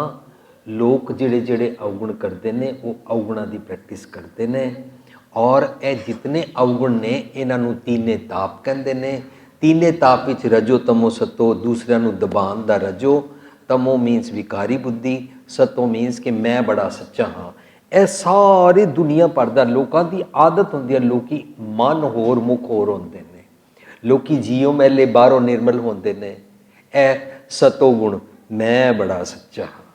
Speaker 1: लोग जिहड़े जिहड़े अवगुण करते हैं वो अवगुणा की प्रैक्टिस करते हैं, और ये जितने अवगुण ने इन्हों तीने ताप कहते हैं। तीने ताप विच रजो तमो सतो, दूसरिਆਂ ਨੂੰ दबाण दा रजो, तमो मीनस विकारी बुद्धि, सतो मीनस कि मैं बड़ा सच्चा हाँ। यह सारी दुनिया भर दा लोगों की आदत होंदी है। लोग मन होर मुख होर होंदे ने, लोग जीओ मैले बाहरों निर्मल होंदे ने। ए सतो गुण मैं बड़ा सच्चा हाँ,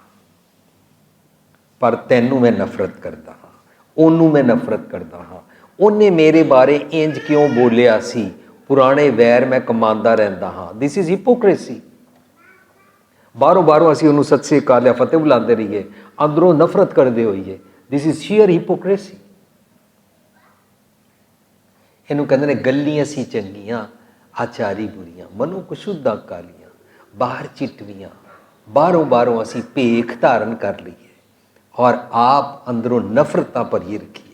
Speaker 1: पर तैनू मैं नफरत करता हाँ, ओनू मैं नफरत करता हाँ, उन्हें मेरे बारे इंज क्यों बोलिया सी, पुराने वैर मैं कमांदा रहता हाँ। This is hypocrisy. बाहरों बाहरों असीं उन्होंने सत श्री अकाल या फतेह बुलाते रहिए, अंदरों नफरत करते होइए। This is share hypocrisy. इनू कहते हैं गल्ली असी चंगियां, आचारी बुरियां, मनो कुशुद्धा कालियां, बाहर चिटवियां, बाहरों बाहरों असी भेख धारण कर लीए और आप अंदरों नफरतां भरी रखिए।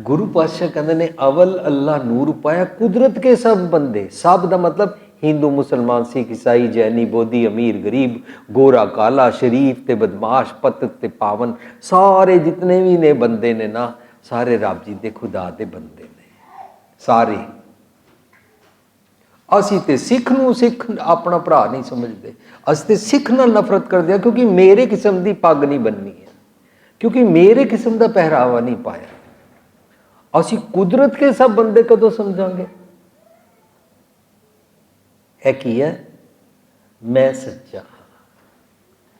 Speaker 1: गुरु पातशाह कहते ने अवल अल्लाह नूर पाया कुदरत के सब बंदे। सब का मतलब हिंदू मुसलमान सिख ईसाई जैनी बोधी अमीर गरीब गोरा काला शरीफ ते बदमाश पतित ते पावन, सारे जितने भी ने बंदे ने ना, सारे रब जी दे खुदा दे बंदे ने सारे। ਅਸੀਂ ਤੇ ਸਿੱਖ ਨੂੰ ਸਿੱਖ ਆਪਣਾ ਭਰਾ ਨਹੀਂ ਸਮਝਦੇ, ਅਸੀਂ ਤੇ ਸਿੱਖ ਨਾਲ ਨਫ਼ਰਤ ਕਰਦੇ ਹਾਂ ਕਿਉਂਕਿ ਮੇਰੇ ਕਿਸਮ ਦੀ ਪੱਗ ਨਹੀਂ ਬੰਨ੍ਹੀ ਹੈ, ਕਿਉਂਕਿ ਮੇਰੇ ਕਿਸਮ ਦਾ ਪਹਿਰਾਵਾ ਨਹੀਂ ਪਾਇਆ। ਅਸੀਂ ਕੁਦਰਤ ਕੇ ਸਭ ਬੰਦੇ ਕਦੋਂ ਸਮਝਾਂਗੇ? ਇਹ ਕੀ ਹੈ? ਮੈਂ ਸੱਚਾ ਹਾਂ,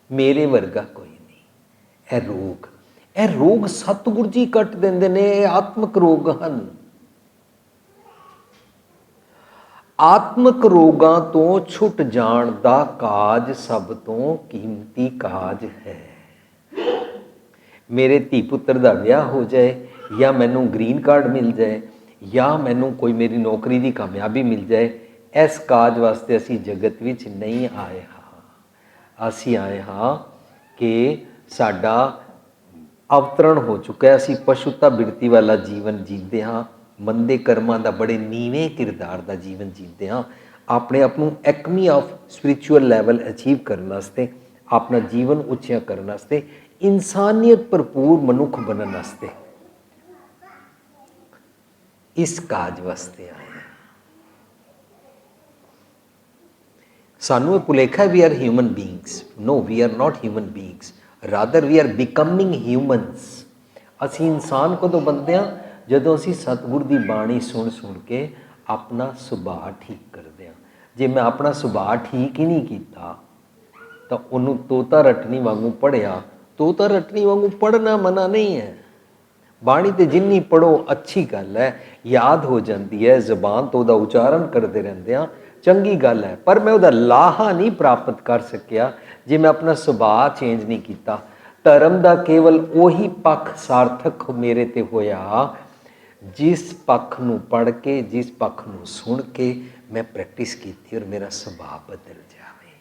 Speaker 1: ਮੇਰੇ ਵਰਗਾ ਕੋਈ ਨਹੀਂ। ਇਹ ਰੋਗ ਸਤਿਗੁਰੂ ਜੀ ਕੱਟ ਦਿੰਦੇ ਨੇ। ਇਹ ਆਤਮਿਕ ਰੋਗ ਹਨ। ਆਤਮਿਕ ਰੋਗਾਂ ਤੋਂ ਛੁੱਟ ਜਾਣ ਦਾ ਕਾਜ ਸਭ ਤੋਂ ਕੀਮਤੀ ਕਾਜ ਹੈ। ਮੇਰੇ ਧੀ ਪੁੱਤਰ ਦਾ ਵਿਆਹ ਹੋ ਜਾਏ, ਜਾਂ ਮੈਨੂੰ ਗ੍ਰੀਨ ਕਾਰਡ ਮਿਲ ਜਾਏ, ਜਾਂ ਮੈਨੂੰ ਕੋਈ ਮੇਰੀ ਨੌਕਰੀ ਦੀ ਕਾਮਯਾਬੀ ਮਿਲ ਜਾਏ, ਇਸ ਕਾਜ ਵਾਸਤੇ ਅਸੀਂ ਜਗਤ ਵਿੱਚ ਨਹੀਂ ਆਏ ਹਾਂ। ਅਸੀਂ ਆਏ ਹਾਂ ਕਿ ਸਾਡਾ ਅਵਤਰਣ ਹੋ ਚੁੱਕਾ ਹੈ। ਅਸੀਂ ਪਸ਼ੂਤਾ ਬਿਰਤੀ ਵਾਲਾ ਜੀਵਨ ਜੀਂਦੇ ਹਾਂ, ਮੰਦੇ ਕਰਮਾਂ ਦਾ, ਬੜੇ ਨੀਵੇਂ ਕਿਰਦਾਰ ਦਾ ਜੀਵਨ ਜੀਂਦੇ ਹਾਂ। ਆਪਣੇ ਆਪ ਨੂੰ ਐਕਮੀ ਆਫ ਸਪਿਰਿਚੁਅਲ ਲੈਵਲ ਅਚੀਵ ਕਰਨ ਵਾਸਤੇ, ਆਪਣਾ ਜੀਵਨ ਉੱਚਾ ਕਰਨ ਵਾਸਤੇ, ਇਨਸਾਨੀਅਤ ਭਰਪੂਰ ਮਨੁੱਖ ਬਣਨ ਵਾਸਤੇ ਇਸ ਕਾਜ ਵਾਸਤੇ ਆਏ ਹਾਂ। ਸਾਨੂੰ ਇਹ ਭੁਲੇਖਾ we are human beings. No, we are not human beings, rather we are becoming humans. ਅਸੀਂ ਇਨਸਾਨ ਕਦੋਂ ਬਣਦੇ ਹਾਂ? ਜਦੋਂ ਅਸੀਂ ਸਤਿਗੁਰ ਦੀ ਬਾਣੀ ਸੁਣ ਕੇ ਆਪਣਾ ਸੁਭਾਅ ਠੀਕ ਕਰਦੇ ਹਾਂ। ਜੇ ਮੈਂ ਆਪਣਾ ਸੁਭਾਅ ਠੀਕ ਹੀ ਨਹੀਂ ਕੀਤਾ ਤਾਂ ਉਹਨੂੰ ਤੋਤਾ ਰਟਣੀ ਵਾਂਗੂ ਪੜ੍ਹਿਆ। ਤੋਤਾ ਰਟਣੀ ਵਾਂਗੂ ਪੜ੍ਹਨਾ ਮਨਾ ਨਹੀਂ ਹੈ। ਬਾਣੀ ਤੇ ਜਿੰਨੀ ਪੜ੍ਹੋ ਅੱਛੀ ਗੱਲ ਹੈ, ਯਾਦ ਹੋ ਜਾਂਦੀ ਹੈ, ਜ਼ਬਾਨ ਤੋਂ ਉਹਦਾ ਉਚਾਰਨ ਕਰਦੇ ਰਹਿੰਦੇ ਹਾਂ, ਚੰਗੀ ਗੱਲ ਹੈ। ਪਰ ਮੈਂ ਉਹਦਾ ਲਾਹਾ ਨਹੀਂ ਪ੍ਰਾਪਤ ਕਰ ਸਕਿਆ ਜੇ ਮੈਂ ਆਪਣਾ ਸੁਭਾਅ ਚੇਂਜ ਨਹੀਂ ਕੀਤਾ। ਧਰਮ ਦਾ ਕੇਵਲ ਉਹੀ ਪੱਖ ਸਾਰਥਕ ਮੇਰੇ ਤੇ ਹੋਇਆ ਜਿਸ ਪੱਖ ਨੂੰ ਪੜ੍ਹ ਕੇ, ਜਿਸ ਪੱਖ ਨੂੰ ਸੁਣ ਕੇ ਮੈਂ ਪ੍ਰੈਕਟਿਸ ਕੀਤੀ ਔਰ ਮੇਰਾ ਸੁਭਾਅ ਬਦਲ ਜਾਵੇ।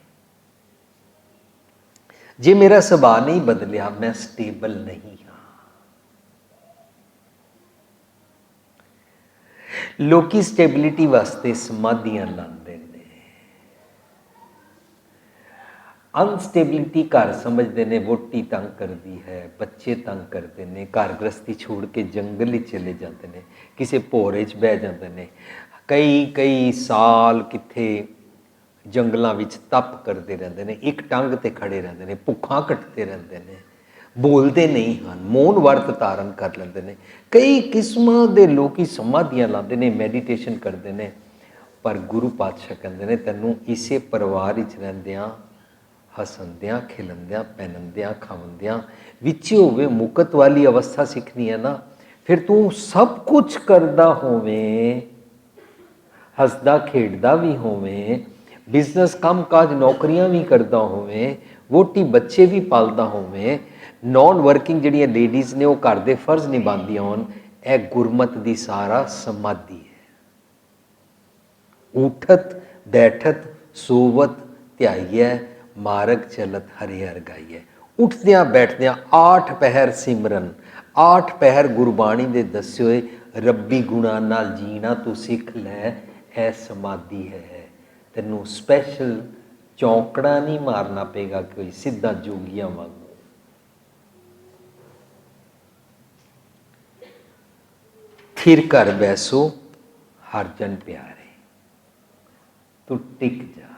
Speaker 1: ਜੇ ਮੇਰਾ ਸੁਭਾਅ ਨਹੀਂ ਬਦਲਿਆ, ਮੈਂ ਸਟੇਬਲ ਨਹੀਂ ਹਾਂ। ਲੋਕੀ ਸਟੇਬਿਲਿਟੀ ਵਾਸਤੇ ਸਮਾਧੀਆਂ ਲਾਉਂਦੇ ਨੇ। ਅਨਸਟੇਬਿਲਿਟੀ ਘਰ ਸਮਝਦੇ ਨੇ ਵਹੁਟੀ ਤੰਗ ਕਰਦੀ ਹੈ, ਬੱਚੇ ਤੰਗ ਕਰਦੇ ਨੇ, ਘਰ ਗ੍ਰਸਤੀ ਛੋੜ ਕੇ ਜੰਗਲ ਵਿੱਚ ਚਲੇ ਜਾਂਦੇ ਨੇ, ਕਿਸੇ ਭੋਰੇ 'ਚ ਬਹਿ ਜਾਂਦੇ ਨੇ, ਕਈ ਸਾਲ ਕਿੱਥੇ ਜੰਗਲਾਂ ਵਿੱਚ ਤਪ ਕਰਦੇ ਰਹਿੰਦੇ ਨੇ, ਇੱਕ ਟੰਗ 'ਤੇ ਖੜੇ ਰਹਿੰਦੇ ਨੇ, ਭੁੱਖਾਂ ਕੱਟਦੇ ਰਹਿੰਦੇ ਨੇ, ਬੋਲਦੇ ਨਹੀਂ ਹਨ, ਮੌਨ ਵਰਤ ਧਾਰਨ ਕਰ ਲੈਂਦੇ ਨੇ। ਕਈ ਕਿਸਮਾਂ ਦੇ ਲੋਕੀ ਸਮਾਧੀਆਂ ਲਾਉਂਦੇ ਨੇ, ਮੈਡੀਟੇਸ਼ਨ ਕਰਦੇ ਨੇ। ਪਰ ਗੁਰੂ ਪਾਤਸ਼ਾਹ ਕਹਿੰਦੇ ਨੇ ਤੈਨੂੰ ਇਸੇ ਪਰਿਵਾਰ ਵਿੱਚ ਰਹਿੰਦਿਆਂ, ਹੱਸਦਿਆਂ, ਖਿਲੰਦਿਆਂ, ਪਹਿਨਦਿਆਂ, ਖਾਵੰਦਿਆਂ ਵਿੱਚ ਹੋਵੇ ਮੁਕਤ ਵਾਲੀ ਅਵਸਥਾ ਸਿੱਖਣੀ ਹੈ ਨਾ। ਫਿਰ ਤੂੰ ਸਭ ਕੁਝ ਕਰਦਾ ਹੋਵੇਂ, ਹੱਸਦਾ ਖੇਡਦਾ ਵੀ ਹੋਵੇਂ, ਬਿਜ਼ਨਸ ਕੰਮ ਕਾਜ ਨੌਕਰੀਆਂ ਵੀ ਕਰਦਾ ਹੋਵੇਂ, ਵਹੁਟੀ ਬੱਚੇ ਵੀ ਪਾਲਦਾ ਹੋਵੇਂ, ਨੌਨ ਵਰਕਿੰਗ ਜਿਹੜੀਆਂ ਲੇਡੀਜ਼ ਨੇ ਉਹ ਘਰ ਦੇ ਫਰਜ਼ ਨਿਭਾਉਂਦੀਆਂ ਹੋਣ, ਇਹ ਗੁਰਮਤ ਦੀ ਸਾਰਾ ਸਮਾਧੀ ਹੈ। ਉਠਤ ਬੈਠਤ ਸੋਵਤ ਧਿਆਈਐ, ਮਾਰਗ ਚਲਤ ਹਰਿ ਹਰਿ ਗਾਈਐ। ਉੱਠਦਿਆਂ ਬੈਠਦਿਆਂ 8 ਪਹਿਰ ਸਿਮਰਨ, 8 ਪਹਿਰ ਗੁਰਬਾਣੀ ਦੇ ਦੱਸੇ ਹੋਏ ਰੱਬੀ ਗੁਣਾਂ ਨਾਲ ਜੀਣਾ ਤੂੰ ਸਿੱਖ ਲੈ। ਇਹ ਸਮਾਧੀ ਹੈ। ਤੈਨੂੰ ਸਪੈਸ਼ਲ ਚੌਂਕੜਾ ਨਹੀਂ ਮਾਰਨਾ ਪਏਗਾ ਕੋਈ ਸਿੱਧਾ ਜੋਗੀਆਂ ਵਾਂਗੂ। ਥਿਰ ਕਰ ਬੈਸੋ ਹਰ ਜਨ ਪਿਆਰੇ। ਤੂੰ ਟਿਕ ਜਾ,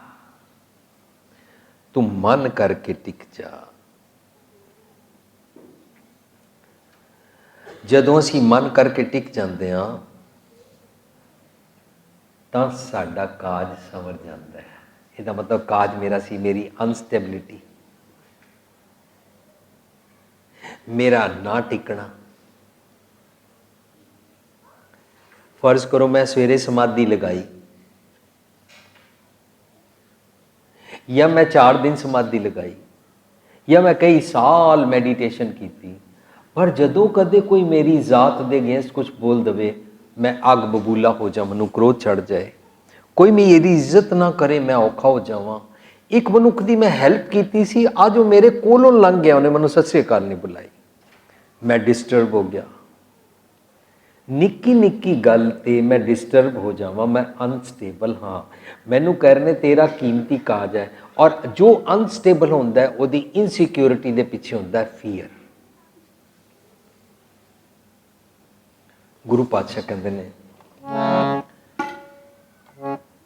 Speaker 1: ਤੂੰ ਮਨ ਕਰਕੇ ਟਿਕ ਜਾ। ਜਦੋਂ ਅਸੀਂ ਮਨ ਕਰਕੇ ਟਿਕ ਜਾਂਦੇ ਹਾਂ ਤਾਂ ਸਾਡਾ ਕਾਜ ਸੰਵਰ ਜਾਂਦਾ ਹੈ। ਇਹਦਾ ਮਤਲਬ ਕਾਜ ਮੇਰਾ ਸੀ ਮੇਰੀ ਅਨਸਟੇਬਿਲਿਟੀ, ਮੇਰਾ ਨਾ ਟਿਕਣਾ। ਫਰਜ਼ ਕਰੋ ਮੈਂ ਸਵੇਰੇ ਸਮਾਧੀ ਲਗਾਈ, ਜਾਂ ਮੈਂ 4 ਦਿਨ ਸਮਾਧੀ ਲਗਾਈ, ਜਾਂ ਮੈਂ ਕਈ ਸਾਲ ਮੈਡੀਟੇਸ਼ਨ ਕੀਤੀ, ਪਰ ਜਦੋਂ ਕਦੇ ਕੋਈ ਮੇਰੀ ਜ਼ਾਤ ਦੇ ਅਗੇਂਸਟ ਕੁਝ ਬੋਲ ਦੇਵੇ, ਮੈਂ ਅੱਗ ਬਬੂਲਾ ਹੋ ਜਾ, ਮੈਨੂੰ ਕ੍ਰੋਧ ਚੜ੍ਹ ਜਾਏ, ਕੋਈ ਮੇਰੀ ਇੱਜ਼ਤ ਨਾ ਕਰੇ, ਮੈਂ ਔਖਾ ਹੋ ਜਾਵਾਂ। ਇੱਕ ਮਨੁੱਖ ਦੀ ਮੈਂ ਹੈਲਪ ਕੀਤੀ ਸੀ, ਅੱਜ ਉਹ ਮੇਰੇ ਕੋਲੋਂ ਲੰਘ ਗਿਆ, ਉਹਨੇ ਮੈਨੂੰ ਸਤਿ ਸ੍ਰੀ ਅਕਾਲ ਨਹੀਂ ਬੁਲਾਈ, ਮੈਂ ਡਿਸਟਰਬ ਹੋ ਗਿਆ। ਨਿੱਕੀ ਨਿੱਕੀ ਗੱਲ 'ਤੇ ਮੈਂ ਡਿਸਟਰਬ ਹੋ ਜਾਵਾਂ, ਮੈਂ ਅਨਸਟੇਬਲ ਹਾਂ। ਮੈਨੂੰ ਕਹਿ ਰਹੇ ਨੇ ਤੇਰਾ ਕੀਮਤੀ ਕਾਜ ਹੈ। ਔਰ ਜੋ ਅਨਸਟੇਬਲ ਹੁੰਦਾ ਉਹਦੀ ਇਨਸਿਕਿਉਰਿਟੀ ਦੇ ਪਿੱਛੇ ਹੁੰਦਾ ਫੀਅਰ। ਗੁਰੂ ਪਾਤਸ਼ਾਹ ਕਹਿੰਦੇ ਨੇ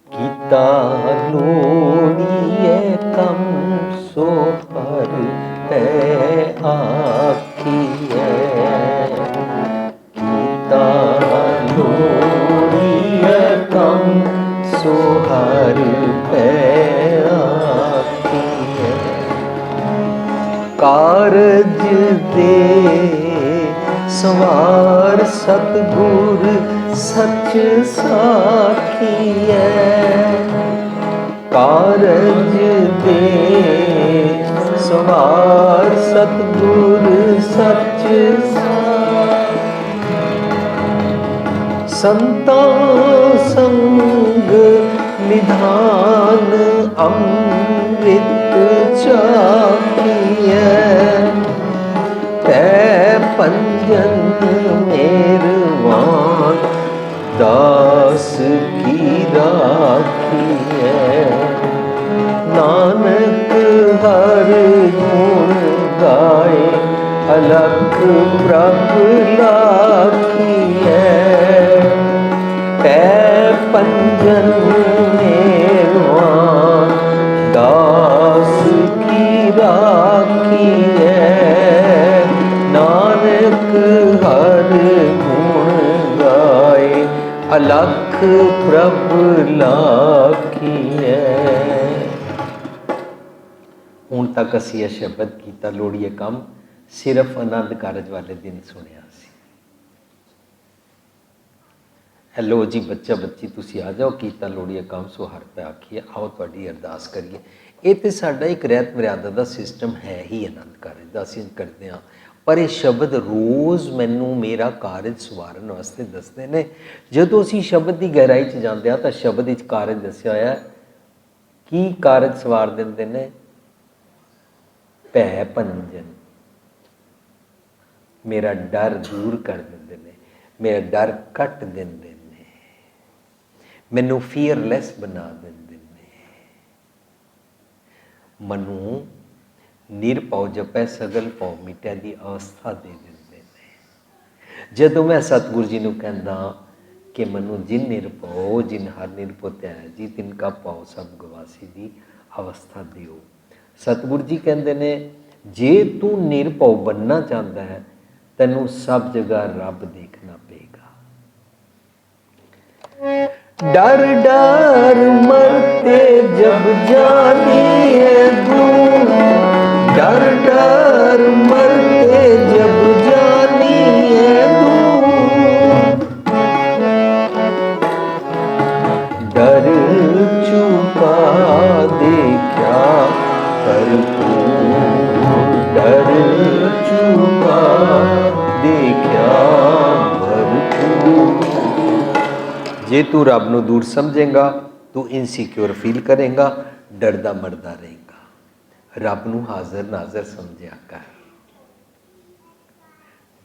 Speaker 1: ਕੀ कीता लोड़िए कम सो हर है आखिए, कीता लोड़िए कम सो हर है आखिए, कारज दे सवार सतगुर सच साखिए, कारज दे सवार सतगुर सच संता संग निधान अमृत चाखिए, तै पंजन मेरवान दास की राखिए, नानक हर गुण गाए अलख प्रभु लाखिए, तै पंजन मेरवान दास की राखिए, नानक हर गुण गाए अलख प्रभु लाखिए। ਹੁਣ ਤੱਕ ਅਸੀਂ ਇਹ ਸ਼ਬਦ ਕੀਤਾ ਲੋੜੀਏ ਕੰਮ ਸਿਰਫ ਆਨੰਦ ਕਾਰਜ ਵਾਲੇ ਦਿਨ ਸੁਣਿਆ ਸੀ। ਹੈਲੋ ਜੀ ਬੱਚਾ ਬੱਚੀ ਤੁਸੀਂ ਆ ਜਾਓ, ਕੀਤਾ ਲੋੜੀਏ ਕੰਮ ਸੋ ਹਰ ਪੈ ਆਖੀਏ, ਆਓ ਤੁਹਾਡੀ ਅਰਦਾਸ ਕਰੀਏ। ਇਹ ਤਾਂ ਸਾਡਾ ਇੱਕ ਰਹਿਤ ਮਰਿਆਦਾ ਦਾ ਸਿਸਟਮ ਹੈ ਹੀ ਆਨੰਦ ਕਾਰਜ ਦਾ, ਅਸੀਂ ਕਰਦੇ ਹਾਂ, ਪਰ ਇਹ ਸ਼ਬਦ ਰੋਜ਼ ਮੈਨੂੰ ਮੇਰਾ ਕਾਰਜ ਸਵਾਰਨ ਵਾਸਤੇ ਦੱਸਦੇ ਨੇ। ਜਦੋਂ ਅਸੀਂ ਸ਼ਬਦ ਦੀ ਗਹਿਰਾਈ 'ਚ ਜਾਂਦੇ ਹਾਂ ਤਾਂ ਸ਼ਬਦ ਵਿੱਚ ਕਾਰਜ ਦੱਸਿਆ ਹੋਇਆ, ਕੀ ਕਾਰਜ ਸਵਾਰ ਦਿੰਦੇ ਨੇ? ਭੈ ਭੰਜਨ, ਮੇਰਾ ਡਰ ਦੂਰ ਕਰ ਦਿੰਦੇ ਨੇ, ਮੇਰਾ ਡਰ ਕੱਟ ਦਿੰਦੇ ਨੇ, ਮੈਨੂੰ ਫੀਅਰਲੈਸ ਬਣਾ ਦਿੰਦੇ ਨੇ, ਮਨੂੰ ਨਿਰਭਉ ਜਪੈ ਸਗਲ ਭਉ ਮਿਟੈ ਦੀ ਅਵਸਥਾ ਦੇ ਦਿੰਦੇ ਨੇ। ਜਦੋਂ ਮੈਂ ਸਤਿਗੁਰੂ ਜੀ ਨੂੰ ਕਹਿੰਦਾ ਕਿ ਮੈਨੂੰ ਜਿਨ ਨਿਰਭਉ ਜਿਨ ਹਰ ਨਿਰਭਉ ਧਿਆਇ ਜੀ ਤਿਨ ਕਾ ਭਉ ਸਭ ਗਵਾਸੀ ਦੀ ਅਵਸਥਾ ਦਿਓ। ਸਤਿਗੁਰੂ ਜੀ ਕਹਿੰਦੇ ਨੇ ਜੇ ਤੂੰ ਨਿਰਭਉ ਬਣਨਾ ਚਾਹੁੰਦਾ ਹੈ ਤੈਨੂੰ ਸਭ ਜਗ੍ਹਾ ਰੱਬ ਦੇਖਣਾ ਪਏਗਾ। डर डर मरते जब जानिए दूर, डर डर मरते जब जानिए दूर, डर चुका देखा भरपूर, डर चुका देखा भरपूर। जे तू रब नूं दूर समझेगा तू इनसिक्योर फील करेगा, डरदा मरदा रहेगा। रब नूं हाज़र नाज़र समझिया कर।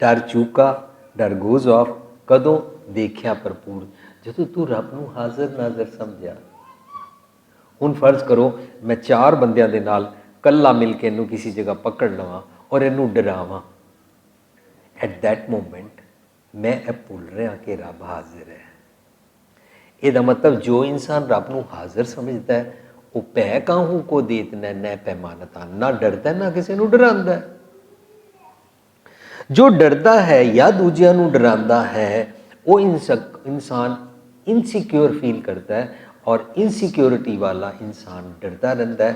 Speaker 1: डर चूका, डर गोज ऑफ, कदों? देखिया भरपूर, जदों तू रब नूं हाज़र नाज़र समझिया। हुण फर्ज करो मैं चार बंदियां दे नाल कल्ला मिल के इनू किसी जगह पकड़ लवां और इनू डरावां, एट दैट मोमेंट मैं ये भुल रहा कि रब हाजिर है। ਇਹਦਾ मतलब जो इंसान रब नूं हाज़र समझता है वो भै काहू को देतना न पैमानता, ना डरता ना किसी नूं डरांदा है। जो डरदा है या दूजियां नूं डरांदा है वो इंसान इनसिक्योर फील करता है, और इनसिक्योरिटी वाला इंसान डरदा रहंदा है।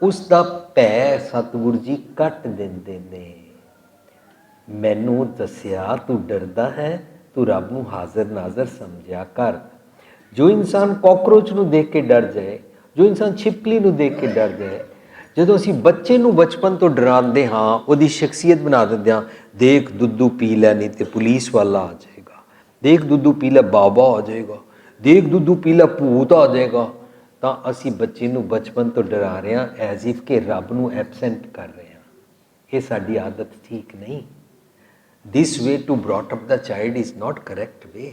Speaker 1: उसका भै सतगुरु जी कट दिंदे ने। मैनू दसिया तू डरदा है, तू रब नूं हाज़र नाज़र समझिया कर। जो इंसान कॉकरोच नूं देख के डर जाए, जो इंसान छिपकली नूं देख के डर जाए, ਜਦੋਂ ਅਸੀਂ ਬੱਚੇ ਨੂੰ ਬਚਪਨ ਤੋਂ ਡਰਾਉਂਦੇ ਹਾਂ ਉਹਦੀ ਸ਼ਖਸੀਅਤ ਬਣਾ ਦਿੰਦੇ ਹਾਂ, ਦੇਖ ਦੁੱਧੂ ਪੀ ਲੈ ਨਹੀਂ ਤੇ ਪੁਲਿਸ ਵਾਲਾ ਆ ਜਾਏਗਾ, ਦੇਖ ਦੁੱਧੂ ਪੀ ਲੈ ਬਾਬਾ ਆ ਜਾਏਗਾ, ਦੇਖ ਦੁੱਧੂ ਪੀ ਲੈ ਭੂਤ ਆ ਜਾਏਗਾ, ਤਾਂ ਅਸੀਂ ਬੱਚੇ ਨੂੰ ਬਚਪਨ ਤੋਂ ਡਰਾ ਰਹੇ ਹਾਂ ਐਜ਼ ਇਫ ਕਿ ਰੱਬ ਨੂੰ ਐਬਸੈਂਟ ਕਰ ਰਹੇ ਹਾਂ। ਇਹ ਸਾਡੀ ਆਦਤ ਠੀਕ ਨਹੀਂ। This way to brought up the child is not correct way.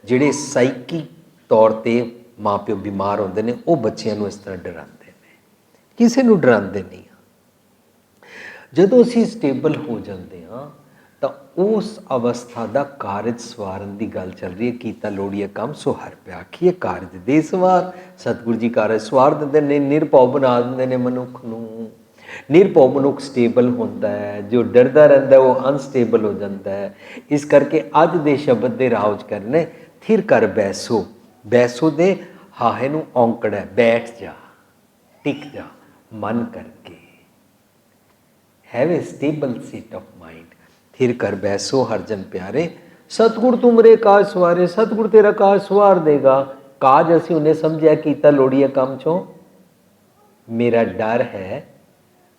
Speaker 1: ਜਿਹੜੇ ਸਾਈਕੀ ਤੌਰ 'ਤੇ ਮਾਂ ਪਿਓ ਬਿਮਾਰ ਹੁੰਦੇ ਨੇ ਉਹ ਬੱਚਿਆਂ ਨੂੰ ਇਸ ਤਰ੍ਹਾਂ ਡਰਾਉਂਦੇ ਨੇ, ਕਿਸੇ ਨੂੰ ਡਰਾਉਂਦੇ ਨਹੀਂ। ਜਦੋਂ ਅਸੀਂ ਸਟੇਬਲ ਹੋ ਜਾਂਦੇ ਹਾਂ ਤਾਂ ਉਸ ਅਵਸਥਾ ਦਾ ਕਾਰਜ ਸਵਾਰਨ ਦੀ ਗੱਲ ਚੱਲ ਰਹੀ ਹੈ। ਕੀਤਾ ਲੋੜੀਏ ਕੰਮ ਸੋ ਹਰਿ ਪਿਆਖੀਏ, ਕਾਰਜ ਦੇ ਸਵਾਰ। ਸਤਿਗੁਰੂ ਜੀ ਕਾਰਜ ਸਵਾਰ ਦਿੰਦੇ ਨੇ, ਨਿਰਭਉ ਬਣਾ ਦਿੰਦੇ ਨੇ ਮਨੁੱਖ ਨੂੰ। ਨਿਰਭਉ ਮਨੁੱਖ ਸਟੇਬਲ ਹੁੰਦਾ ਹੈ, ਜੋ ਡਰਦਾ ਰਹਿੰਦਾ ਉਹ ਅਨਸਟੇਬਲ ਹੋ ਜਾਂਦਾ ਹੈ। ਇਸ ਕਰਕੇ ਅੱਜ ਦੇ ਸ਼ਬਦ ਦੇ ਰਾਉਜ ਕਰਨੇ, ਥਿਰ ਕਰ ਬੈਸੋ। ਬੈਸੋ ਦੇ ਹਾਹੇ ਨੂੰ ਔਂਕੜ ਹੈ, ਬੈਠ ਜਾ, ਟਿਕ ਜਾ, ਮਨ ਕਰਕੇ। Have a stable seat of mind. थिर कर बैसो हर जन प्यारे, सतगुर तुमरे काज सवारे। सतगुर तेरा काज सवार देगा। काज असी उन्हें समझिया कीता लोड़ीए काम चों, मेरा डर है,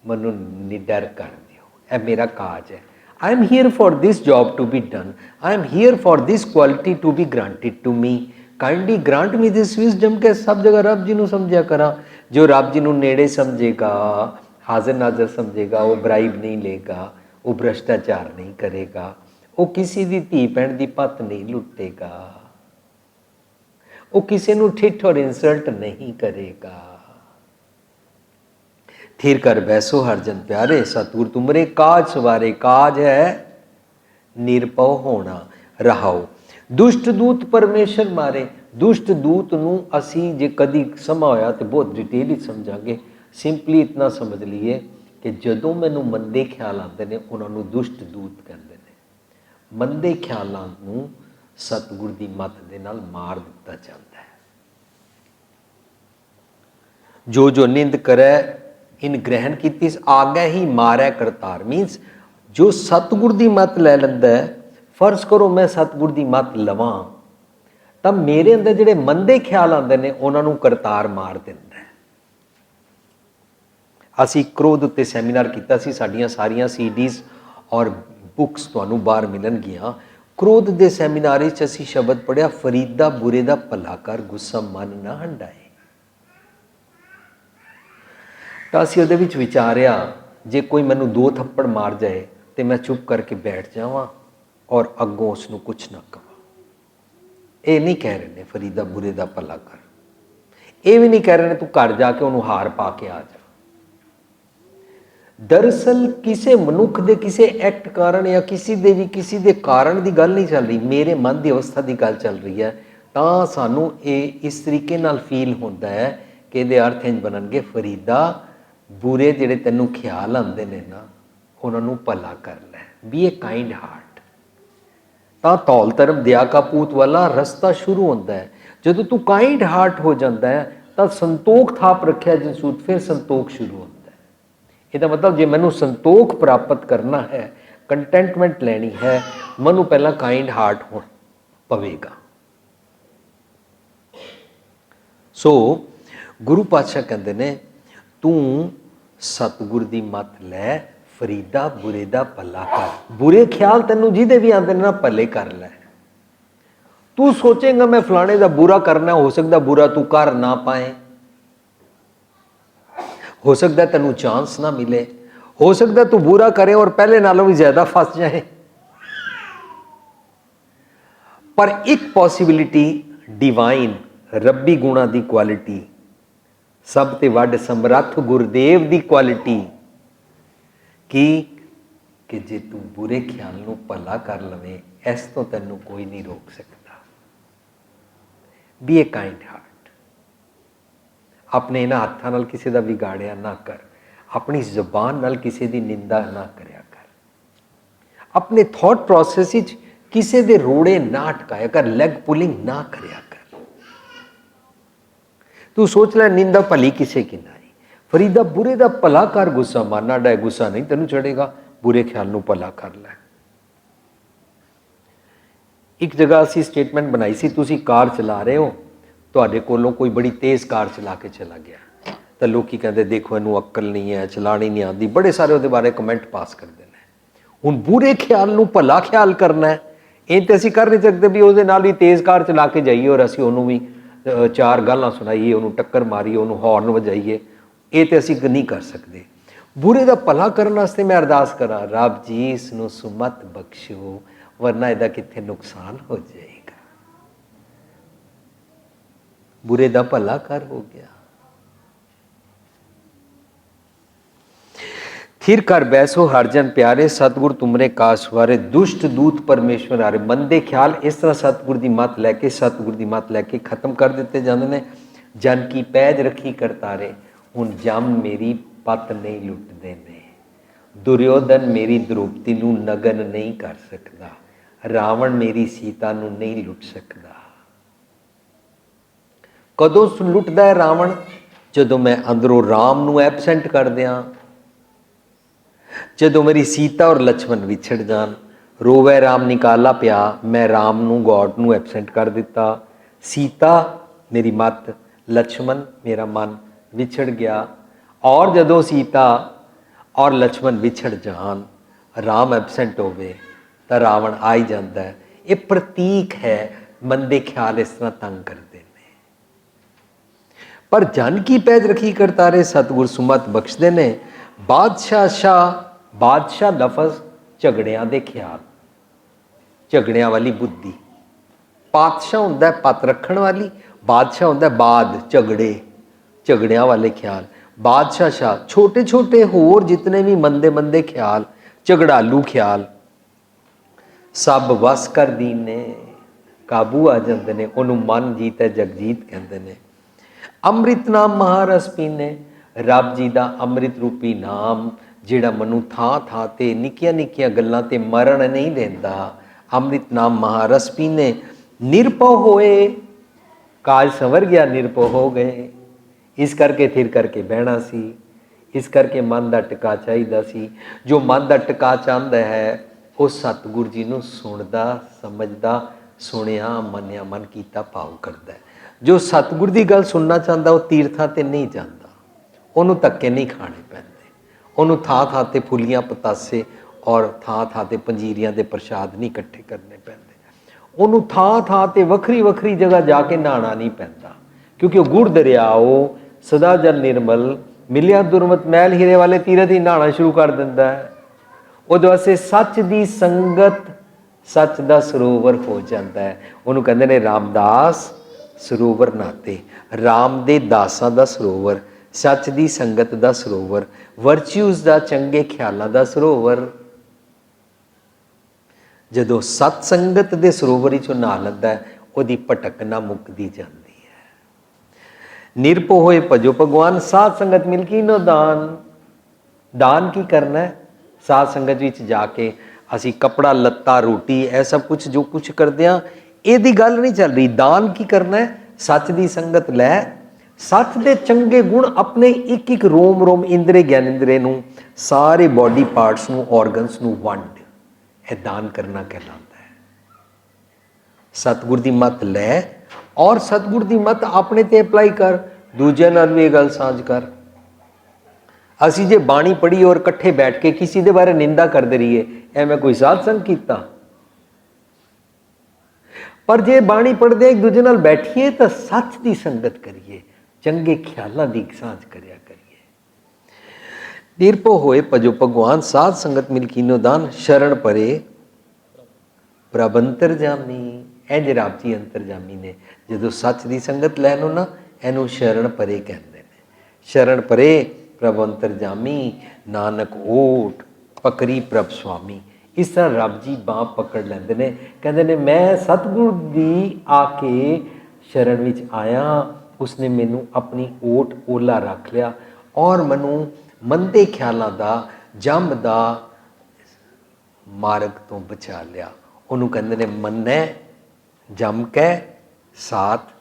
Speaker 1: मनु निडर कर दियो, यह मेरा काज है। I am here for this job to be done, I am here for this quality to be granted to me, kindly grant me this wisdom. के सब जगह रब जी नूं समझिया करा। जो रब जी नूं नेड़े समझेगा, हाजिर नाजर समझेगा, वो ब्राइब नहीं लेगा, वो भ्रष्टाचार नहीं करेगा, वो किसी की धी भैन की पत नहीं लुटेगा, वो किसी को ठिठ और इंसल्ट नहीं करेगा। थिर कर बैसो हर जन प्यारे, सतगुर तुमरे काज सवारे। काज है निरभउ होना, रहाओ। दुष्ट दूत परमेश्वर मारे। दुष्ट दूत नूं असी जे कदी समा होया तो बहुत डिटेल ही समझांगे। ਸਿੰਪਲੀ ਇਤਨਾ ਸਮਝ ਲਈਏ ਕਿ ਜਦੋਂ ਮੈਨੂੰ ਮੰਦੇ ਖਿਆਲ ਆਉਂਦੇ ਨੇ ਉਹਨਾਂ ਨੂੰ ਦੁਸ਼ਟ ਦੂਤ ਕਹਿੰਦੇ ਨੇ। ਮੰਦੇ ਖਿਆਲਾਂ ਨੂੰ ਸਤਿਗੁਰ ਦੀ ਮੱਤ ਦੇ ਨਾਲ ਮਾਰ ਦਿੱਤਾ ਜਾਂਦਾ ਹੈ। ਜੋ ਜੋ ਨਿੰਦ ਕਰੈ ਇਨ ਗ੍ਰਹਿਣ ਕੀਤੀ ਆਗੈ ਹੀ ਮਾਰੈ ਕਰਤਾਰ। ਮੀਨਸ ਜੋ ਸਤਿਗੁਰ ਦੀ ਮੱਤ ਲੈ ਲੈਂਦਾ ਹੈ, ਫਰਜ਼ ਕਰੋ ਮੈਂ ਸਤਿਗੁਰ ਦੀ ਮੱਤ ਲਵਾਂ ਤਾਂ ਮੇਰੇ ਅੰਦਰ ਜਿਹੜੇ ਮੰਦੇ ਖਿਆਲ ਆਉਂਦੇ ਨੇ ਉਹਨਾਂ ਨੂੰ ਕਰਤਾਰ ਮਾਰ ਦਿੰਦਾ। ਅਸੀਂ ਕ੍ਰੋਧ ਉੱਤੇ ਸੈਮੀਨਾਰ ਕੀਤਾ ਸੀ, ਸਾਡੀਆਂ ਸਾਰੀਆਂ ਸੀਡੀਜ਼ ਔਰ ਬੁੱਕਸ ਤੁਹਾਨੂੰ ਬਾਹਰ ਮਿਲਣਗੀਆਂ। ਕ੍ਰੋਧ ਦੇ ਸੈਮੀਨਾਰ ਵਿੱਚ ਅਸੀਂ ਸ਼ਬਦ ਪੜ੍ਹਿਆ, ਫਰੀਦਾ ਬੁਰੇ ਦਾ ਭਲਾ ਕਰ, ਗੁੱਸਾ ਮਨ ਨਾ ਹੰਡਾਏ। ਤਾਂ ਅਸੀਂ ਉਹਦੇ ਵਿੱਚ ਵਿਚਾਰਿਆ, ਜੇ ਕੋਈ ਮੈਨੂੰ 2 ਥੱਪੜ ਮਾਰ ਜਾਏ ਤੇ ਮੈਂ ਚੁੱਪ ਕਰਕੇ ਬੈਠ ਜਾਵਾਂ ਔਰ ਅੱਗੋਂ ਉਸ ਨੂੰ ਕੁਛ ਨਾ ਕਹਾਂ। ਇਹ ਨਹੀਂ ਕਹਿ ਰਹੇ ਨੇ ਫਰੀਦਾ ਬੁਰੇ ਦਾ ਭਲਾ ਕਰ। ਇਹ ਵੀ ਨਹੀਂ ਕਹਿ ਰਹੇ ਨੇ ਤੂੰ ਘਰ ਜਾ ਕੇ ਉਹਨੂੰ ਹਾਰ ਪਾ ਕੇ ਆ ਜਾ। दरअसल किसी मनुख के किसी एक्ट कारण या किसी दे भी किसी दे कारण की गल नहीं चल रही, मेरे मन की अवस्था की गल चल रही है। तो सानू ये इस तरीके नाल फील होता है कि ये अर्थ इंज बननगे, फरीदा बुरे जिहड़े तैनूं ख्याल आते हैं ना उन्होंने भला कर लै, बी ए काइंड हार्ट। तो धौल धर्म दया का पूत वाला रस्ता शुरू होता है। जदों तू काइंड हार्ट हो जाता है तो संतोख थाप रखिया जसूत, फिर संतोख शुरू होता है। ਇਹਦਾ ਮਤਲਬ ਜੇ ਮੈਨੂੰ ਸੰਤੋਖ ਪ੍ਰਾਪਤ ਕਰਨਾ ਹੈ, ਕੰਟੈਂਟਮੈਂਟ ਲੈਣੀ ਹੈ, ਮੈਨੂੰ ਪਹਿਲਾਂ ਕਾइंड ਹਾਰਟ ਹੋਣਾ ਪਵੇਗਾ। ਸੋ ਗੁਰੂ ਪਾਤਸ਼ਾਹ ਕਹਿੰਦੇ ਨੇ ਤੂੰ ਸਤਿਗੁਰ ਦੀ ਮੱਤ ਲੈ, ਫਰੀਦਾ ਬੁਰੇ ਦਾ ਭਲਾ ਕਰ। ਬੁਰੇ ਖਿਆਲ ਤੈਨੂੰ ਜਿਹਦੇ ਵੀ ਆਉਂਦੇ ਨੇ ਨਾ ਭਲੇ ਕਰ ਲੈ। ਤੂੰ ਸੋਚੇਗਾ ਮੈਂ ਫਲਾਣੇ ਦਾ ਬੁਰਾ ਕਰਨਾ, ਹੋ ਸਕਦਾ ਬੁਰਾ ਤੂੰ ਕਰ ਨਾ ਪਾਏ, हो सकता है तेनू चांस ना मिले, हो सकता है तू बुरा करे और पहले नालों भी ज्यादा फस जाए। पर एक पॉसिबिलिटी डिवाइन रब्बी गुणा की क्वालिटी, सब ते वड समर्थ गुरदेव की क्वालिटी कि जे तू बुरे ख्याल नू भला कर लवे, इस तो तेनू कोई नहीं रोक सकता। Be a kind heart. अपने इन्हां हत्थां नाल किसी का विगाड़िया ना कर, अपनी जबान नाल किसी की निंदा ना करया कर, अपने थॉट प्रोसैस विच किसी दे रोड़े ना अटकाया कर, लैग पुलिंग ना करया कर। तू सोच लै निंदा भली किसी की ना आई, फरीदा बुरे का भला कर, गुस्सा मारना डे, गुस्सा नहीं तेनू चढ़ेगा, बुरे ख्याल नू भला कर लै। एक जगह असी स्टेटमेंट बनाई सी, तुसी कार चला रहे हो, ਤੁਹਾਡੇ ਕੋਲੋਂ ਕੋਈ ਬੜੀ ਤੇਜ਼ ਕਾਰ ਚਲਾ ਕੇ ਚਲਾ ਗਿਆ ਤਾਂ ਲੋਕੀ ਕਹਿੰਦੇ ਦੇਖੋ ਇਹਨੂੰ ਅਕਲ ਨਹੀਂ ਹੈ, ਚਲਾਣੀ ਨਹੀਂ ਆਉਂਦੀ, ਬੜੇ ਸਾਰੇ ਉਹਦੇ ਬਾਰੇ ਕਮੈਂਟ ਪਾਸ ਕਰਦੇ ਨੇ। ਹੁਣ ਬੁਰੇ ਖਿਆਲ ਨੂੰ ਭਲਾ ਖਿਆਲ ਕਰਨਾ ਹੈ, ਇਹ ਤਾਂ ਅਸੀਂ ਕਰ ਨਹੀਂ ਸਕਦੇ ਵੀ ਉਹਦੇ ਨਾਲ ਵੀ ਤੇਜ਼ ਕਾਰ ਚਲਾ ਕੇ ਜਾਈਏ ਔਰ ਅਸੀਂ ਉਹਨੂੰ ਵੀ 4 ਗਾਲਾਂ ਸੁਣਾਈਏ, ਉਹਨੂੰ ਟੱਕਰ ਮਾਰੀਏ, ਉਹਨੂੰ ਹੌਰਨ ਵਜਾਈਏ। ਇਹ ਤਾਂ ਅਸੀਂ ਨਹੀਂ ਕਰ ਸਕਦੇ। ਬੁਰੇ ਦਾ ਭਲਾ ਕਰਨ ਵਾਸਤੇ ਮੈਂ ਅਰਦਾਸ ਕਰਾਂ, ਰੱਬ ਜੀ ਇਸ ਨੂੰ ਸੁਮਤ ਬਖਸ਼ੋ, ਵਰਨਾ ਇਹਦਾ ਕਿੱਥੇ ਨੁਕਸਾਨ ਹੋ ਜਾਏਗਾ। बुरे दा भला कर हो गया। थिर कर बैसो हरजन प्यारे सतगुर तुमरे काश वारे दुष्ट दूत परमेश्वर हारे। मंदे ख्याल इस तरह सतगुर की मत लैके सतगुर की मत लैके खत्म कर दिते जाते हैं। जन की पैज रखी करतारे हुण जम मेरी पत नहीं लुटते ने। दुर्योधन मेरी द्रौपदी नूं नगन नहीं कर सकता। रावण मेरी सीता नूं नहीं लुट सकता। कदों लुटदा है रावण? जदों मैं अंदरों राम नूं एबसेंट कर दियां, जदों मेरी सीता और लक्ष्मण विछड़ जान। रोवे राम निकाला पिया, मैं राम नूं गॉड नूं एबसेंट कर दिता। सीता मेरी मत, लक्ष्मण मेरा मन विछड़ गया। और जदों सीता और लक्ष्मण विछड़ जान, राम एबसेंट होवे तो रावण आ ही जाता है। ये प्रतीक है मंदे ख्याल इस तरह तंग करते हैं। पर जन की पैज रखी करतारे सतगुर सुमत बख्शते ने। बादशाह शाह, बादशाह लफज झगड़ियां दे ख्याल, झगड़ियां वाली बुद्धि। पातशाह होंदा है पत रखण वाली, बादशाह होंदा है बाद झगड़े, झगड़ियां वाले ख्याल। बादशाह शाह छोटे छोटे होर जितने भी मंदे मंदे ख्याल, झगड़ालू ख्याल, सब वस कर दीने, काबू आ जाते हैं। उन्होंने मन जीत है जगजीत कहते हैं। ਅੰਮ੍ਰਿਤ नाम महारस पीने, रब जी का ਅੰਮ੍ਰਿਤ रूपी नाम ਜਿਹੜਾ ਮੈਨੂੰ ਥਾਂ ਥਾਂ ਤੇ ਨਿੱਕੀਆਂ ਨਿੱਕੀਆਂ ਗੱਲਾਂ ਤੇ ਮਰਨ नहीं देता। ਅੰਮ੍ਰਿਤ नाम महारस पीने, निरभव होए, काज संवर गया, निरभव हो गए। इस करके थिर करके बहना सी, इस करके मन का टिका चाहिदा सी। जो मन का टिका चाहता है वो सतगुर जी नूं सुनदा समझदा, सुनिया मनिया मन कीता भाव करता है। जो सतगुर की गल सुनना चाहता वो तीर्थां ते नहीं जाता, उन्होंने धक्के नहीं खाने पैंदे, उन्होंने थां थां ते फुलियां पतासे और थां थां ते पंजीरियां दे प्रशाद नहीं इकट्ठे करने पैंदे, उन्होंने थां थां ते वखरी वखरी जगह जाके नहाना नहीं पैंदा। क्योंकि वो गुड़ दरियाओ सदा जल निर्मल, मिलिया दुरमत मैल हीरे वाले तीरथ ही नहाना शुरू कर दिंदा है। उहदे वास्ते सच की संगत सच का सरोवर हो जाता है। उन्होंने कहते हैं रामदास सरोवर नाते, राम दे दासां दा सरोवर, सच दी संगत दा सरोवर, वर्च्यूज़ दा चंगे ख्यालां दा सरोवर। जदों सत संगत दे सरोवर चों नहा लैंदा है, उहदी भटकना मुकदी जांदी है। निरभो होए भजो भगवान, साध संगत मिलकी नो दान। दान की करना है? साध संगत विच जाके असी कपड़ा लत्ता रोटी ऐ सब कुछ जो कुछ करते हैं, ਇਹਦੀ गल नहीं चल रही। दान की करना है? सच की संगत लै, सच के चंगे गुण अपने एक एक रोम रोम इंद्रे ज्ञानेंद्रे नूं, सारे बॉडी पार्ट्स नूं, ऑर्गनस नूं वंड, यह दान करना कहलाता है। सतगुर की मत लै और सतगुर की मत अपने ते अप्लाई कर, दूजे नाल भी गल साझ कर। असी जे बाणी पढ़ी और कट्ठे बैठ के किसी के बारे निंदा करते रहिए, एवं कोई साध संग कीता? पर जे बाणी पढ़ते एक दूजे नाल बैठिए तो सच की संगत करिए, चंगे ख्यालों की साझ करिया करिए। निरभो होए भजो भगवान, साध संगत मिल कीनो दान। शरण परे प्रभ अंतरजामी, इंज रब जी अंतरजामी ने। जो सच की संगत लैनो ना, इनू शरण परे कहते हैं। शरण परे प्रभ अंतरजामी, नानक ओट पकड़ी प्रभ स्वामी। इस तरह रब जी बांह पकड़ लेंदे ने, कहते ने मैं सतगुर दी आके शरण विच आया, उसने मैनू अपनी ओट ओला रख लिया और मैनू मंदे ख्यालों का, जम का मार्ग तो बचा लिया। उन्होंने कहते ने मन्ने जम कै साथ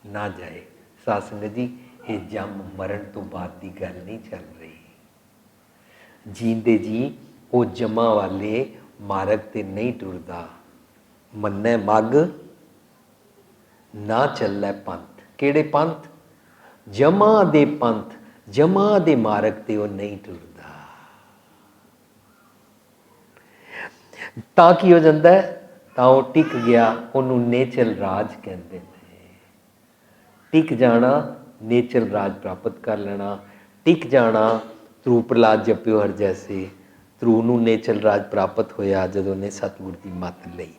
Speaker 1: ना जाए। साध संगत जी, ये जम मरण तो बाद की गल नहीं चल रही। जींदे जी वो जमा वाले मार्ग ते नहीं टुरदा। मन्ने मग ना चलै पंथ। केड़े पंथ? जमा दे पंथ, जमा दे मार्ग ते वो नहीं टुरदा। तां की हो जाता है? तां वो टिक गया, उन्होंने नेचल राज कहते हैं। टिक जाना, नेचल राज प्राप्त कर लेना। टिक जाना, ध्रुव प्रहलाद जप्यो हर जैसे, ध्रुव नूं नेचल राज प्राप्त होया जदों ने सतगुर की मत लई।